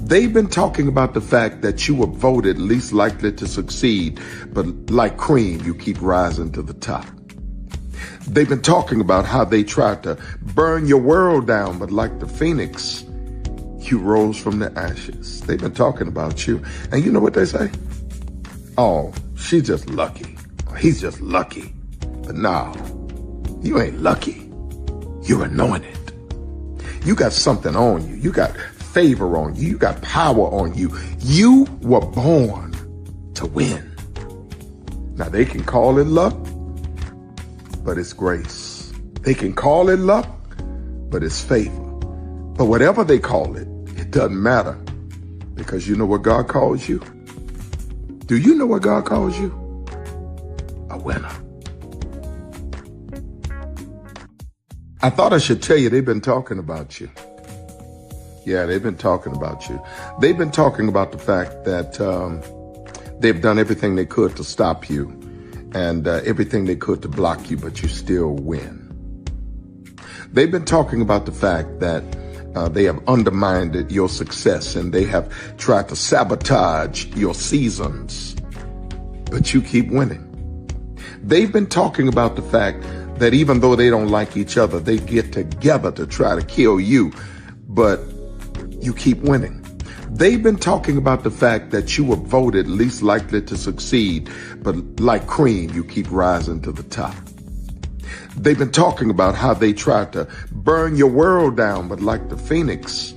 They've been talking about the fact that you were voted least likely to succeed, but like cream, you keep rising to the top. They've been talking about how they tried to burn your world down, but like the phoenix, you rose from the ashes. They've been talking about you. And you know what they say? Oh, she's just lucky. He's just lucky. But no, you ain't lucky. You're anointed. You got something on you. You got favor on you. You got power on you. You were born to win. Now they can call it luck, but it's grace. They can call it luck, but it's favor. But whatever they call it, it doesn't matter, because you know what God calls you? Do you know what God calls you? A winner. I thought I should tell you, they've been talking about you. Yeah, they've been talking about you. They've been talking about the fact that they've done everything they could to stop you and everything they could to block you, but you still win. They've been talking about the fact that they have undermined your success and they have tried to sabotage your seasons, but you keep winning. They've been talking about the fact that even though they don't like each other, they get together to try to kill you, but you keep winning. They've been talking about the fact that you were voted least likely to succeed, but like cream, you keep rising to the top. They've been talking about how they tried to burn your world down, but like the phoenix,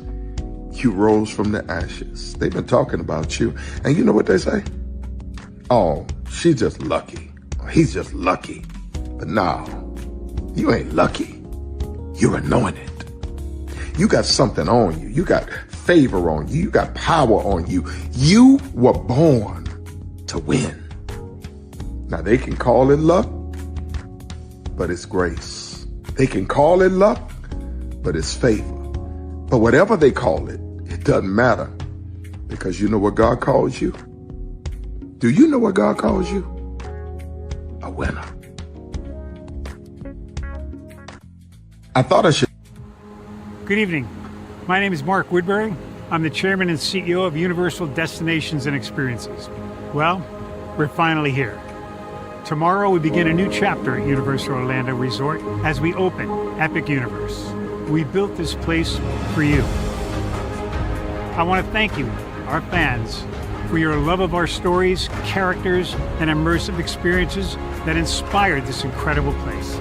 you rose from the ashes. They've been talking about you. And you know what they say? Oh, she's just lucky. He's just lucky. But no, you ain't lucky. You're anointed. You got something on you. You got favor on you. You got power on you. You were born to win. Now they can call it luck, but it's grace. They can call it luck, but it's favor. But whatever they call it, it doesn't matter, because you know what God calls you? Do you know what God calls you? A winner. I thought I should. Good evening. My name is Mark Woodbury. I'm the chairman and CEO of Universal Destinations and Experiences. Well, we're finally here. Tomorrow we begin a new chapter at Universal Orlando Resort as we open Epic Universe. We built this place for you. I want to thank you, our fans, for your love of our stories, characters, and immersive experiences that inspired this incredible place.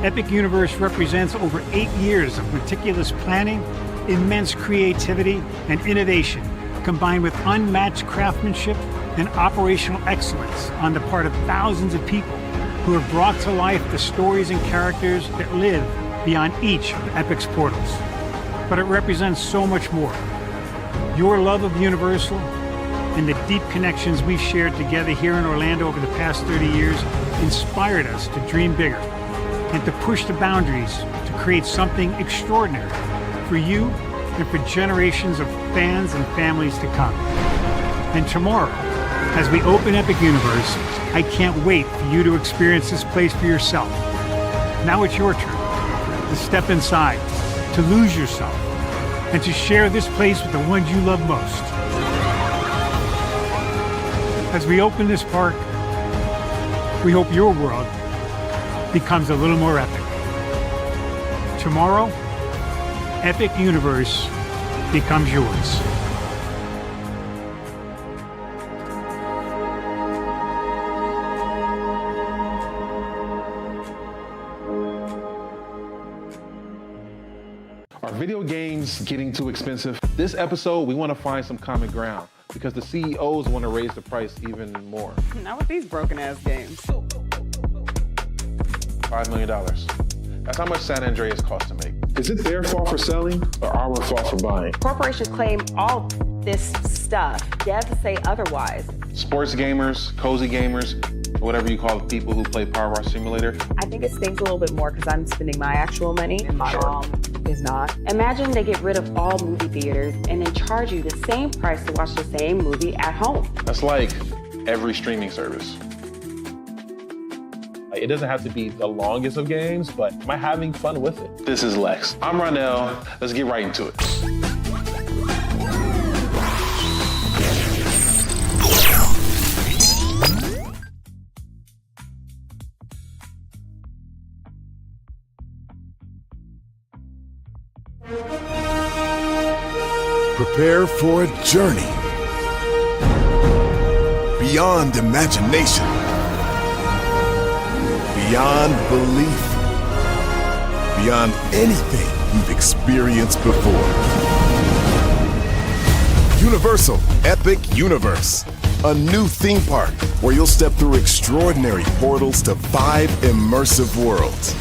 Epic Universe represents over 8 years of meticulous planning, immense creativity, and innovation, combined with unmatched craftsmanship and operational excellence on the part of thousands of people who have brought to life the stories and characters that live beyond each of Epic's portals. But it represents so much more. Your love of Universal and the deep connections we've shared together here in Orlando over the past 30 years inspired us to dream bigger and to push the boundaries to create something extraordinary for you and for generations of fans and families to come. And tomorrow, as we open Epic Universe, I can't wait for you to experience this place for yourself. Now it's your turn to step inside, to lose yourself, and to share this place with the ones you love most. As we open this park, we hope your world becomes a little more epic. Tomorrow, Epic Universe becomes yours. Are video games getting too expensive? This episode, we want to find some common ground because the CEOs want to raise the price even more. Not with these broken ass games. $5 million. That's how much San Andreas costs to make. Is it their fault for selling or our fault for buying? Corporations claim all this stuff. Devs say otherwise. Sports gamers, cozy gamers, whatever you call the people who play Power Wash Simulator. I think it stings a little bit more because I'm spending my actual money and my mom is not. Imagine they get rid of all movie theaters and then charge you the same price to watch the same movie at home. That's like every streaming service. It doesn't have to be the longest of games, but am I having fun with it? This is Lex. I'm Ronell. Let's get right into it. Prepare for a journey beyond imagination, beyond belief, beyond anything you've experienced before. Universal Epic Universe, a new theme park where you'll step through extraordinary portals to 5 immersive worlds.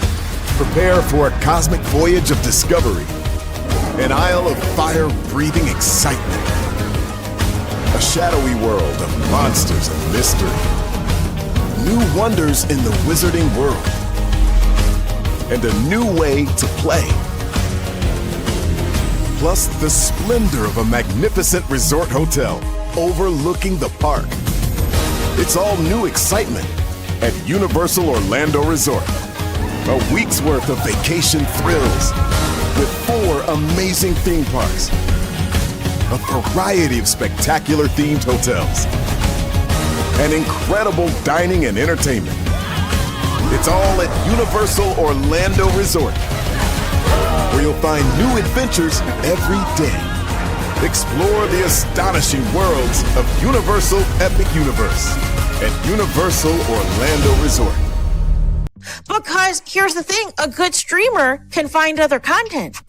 Prepare for a cosmic voyage of discovery, an isle of fire-breathing excitement, a shadowy world of monsters and mystery, new wonders in the wizarding world, and a new way to play. Plus the splendor of a magnificent resort hotel overlooking the park. It's all new excitement at Universal Orlando Resort. A week's worth of vacation thrills with 4 amazing theme parks, a variety of spectacular themed hotels, and incredible dining and entertainment. It's all at Universal Orlando Resort, where you'll find new adventures every day. Explore the astonishing worlds of Universal Epic Universe at Universal Orlando Resort. Because here's the thing, a good streamer can find other content.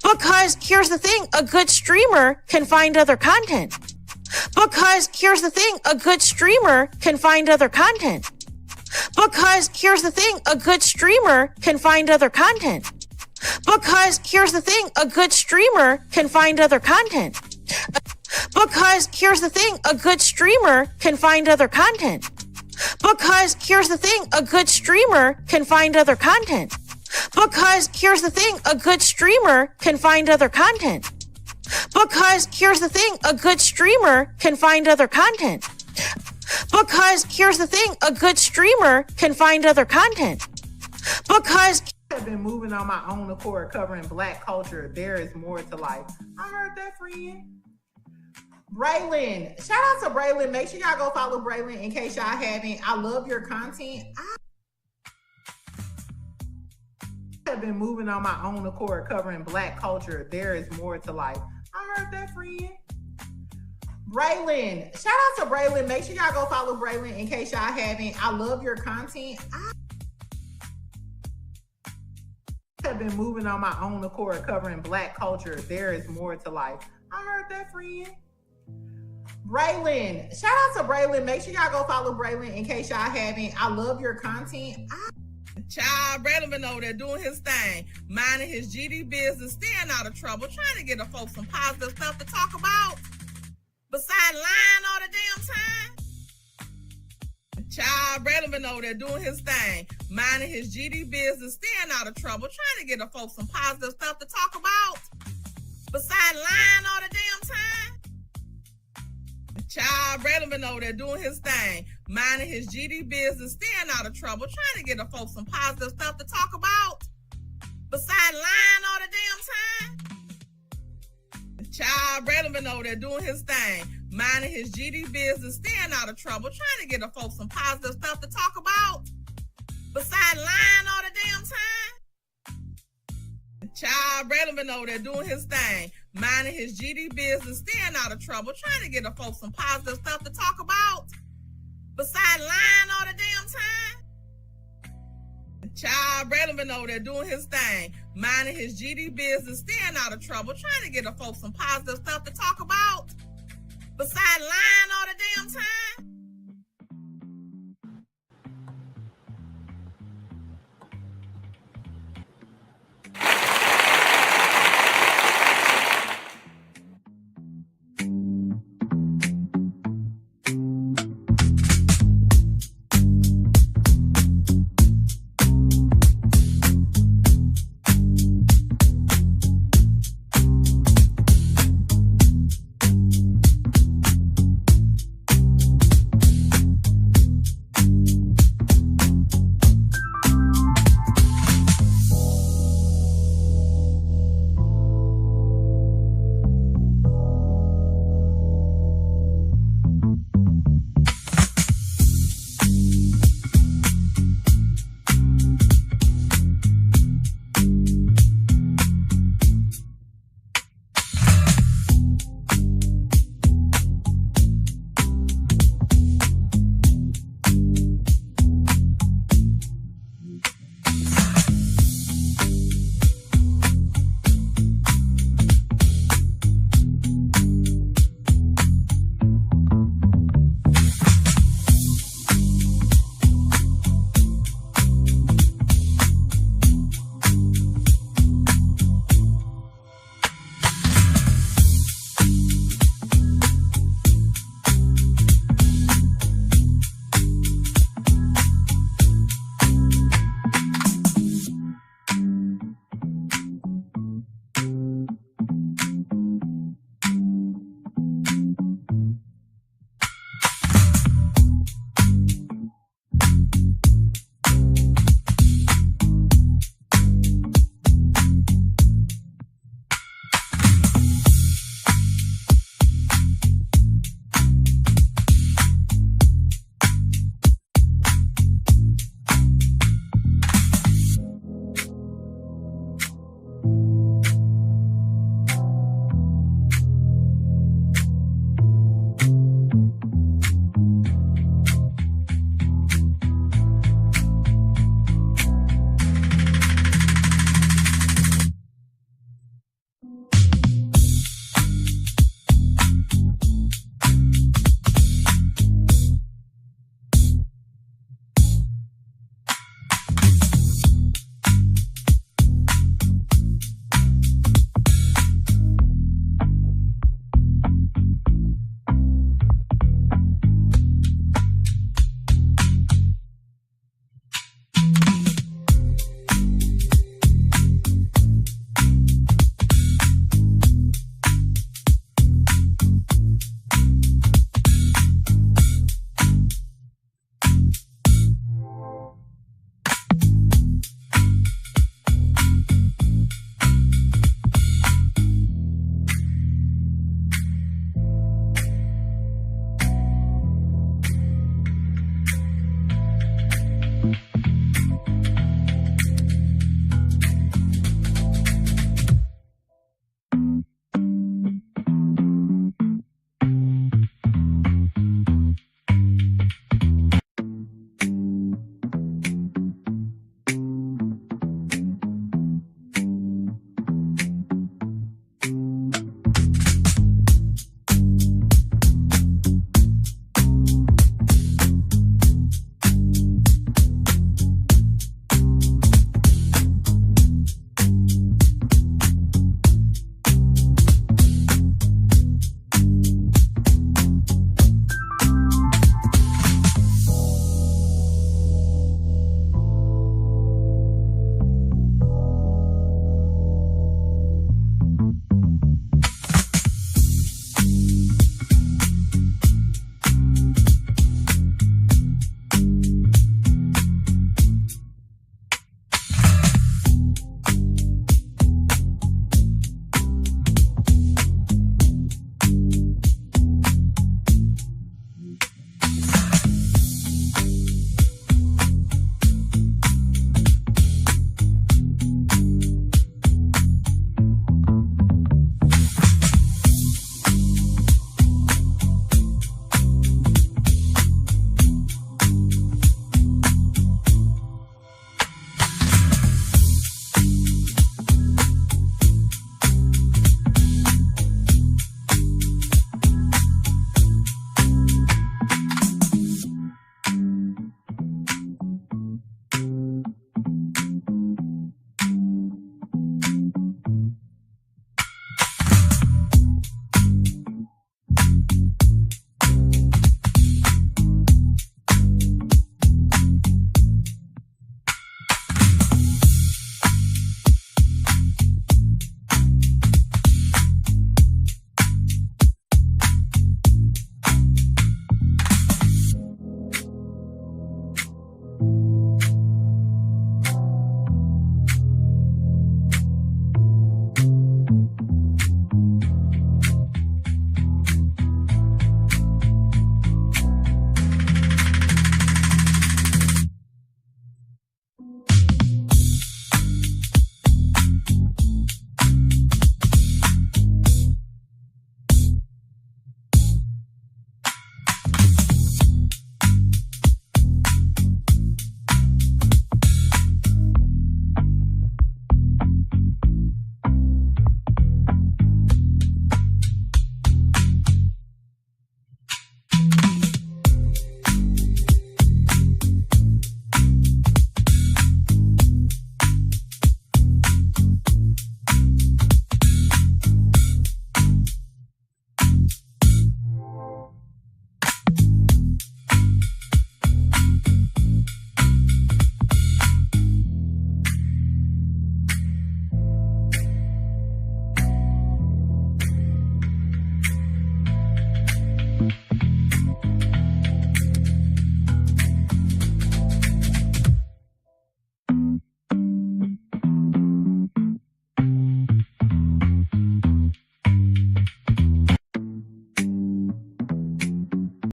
Because here's the thing, a good streamer can find other content. Because here's the thing, a good streamer can find other content. Because here's the thing, a good streamer can find other content. Because here's the thing, a good streamer can find other content. Because here's the thing, a good streamer can find other content. Because here's the thing, a good streamer can find other content. Because here's the thing, a good streamer can find other content. Because here's the thing, a good streamer can find other content. Because here's the thing, a good streamer can find other content. Because I've been moving on my own accord covering Black culture. There is more to life. I heard that, friend. Braylon, shout out to Braylon. Make sure y'all go follow Braylon in case y'all haven't. I love your content. I have been moving on my own accord covering Black culture. There is more to life. I heard that, friend. Braylon, shout out to Braylon. Make sure y'all go follow Braylon in case y'all haven't. I love your content. I have been moving on my own accord covering Black culture. There is more to life. I heard that, friend. Braylon, shout out to Braylon. Make sure y'all go follow Braylon in case y'all haven't. I love your content. Child, Braylon been over there doing his thing, minding his GD business, staying out of trouble, trying to get the folks some positive stuff to talk about. Besides lying all the damn time. Child, Braylon been over there doing his thing, minding his GD business, staying out of trouble, trying to get the folks some positive stuff to talk about. Besides lying all the damn time. Child, Braylon been over there doing his thing, minding his GD business, staying out of trouble, trying to get the folks some positive stuff to talk about. Besides lying all the damn time. Child, Braylon been over there doing his thing, minding his GD business, staying out of trouble, trying to get the folks some positive stuff to talk about. Besides lying all the damn time. Child, Braylon been over there doing his thing, minding his GD business, staying out of trouble, trying to get the folks some positive stuff to talk about. Besides lying all the damn time. Child, Braylon been over there doing his thing, minding his GD business, staying out of trouble, trying to get the folks some positive stuff to talk about. Besides lying all the damn time.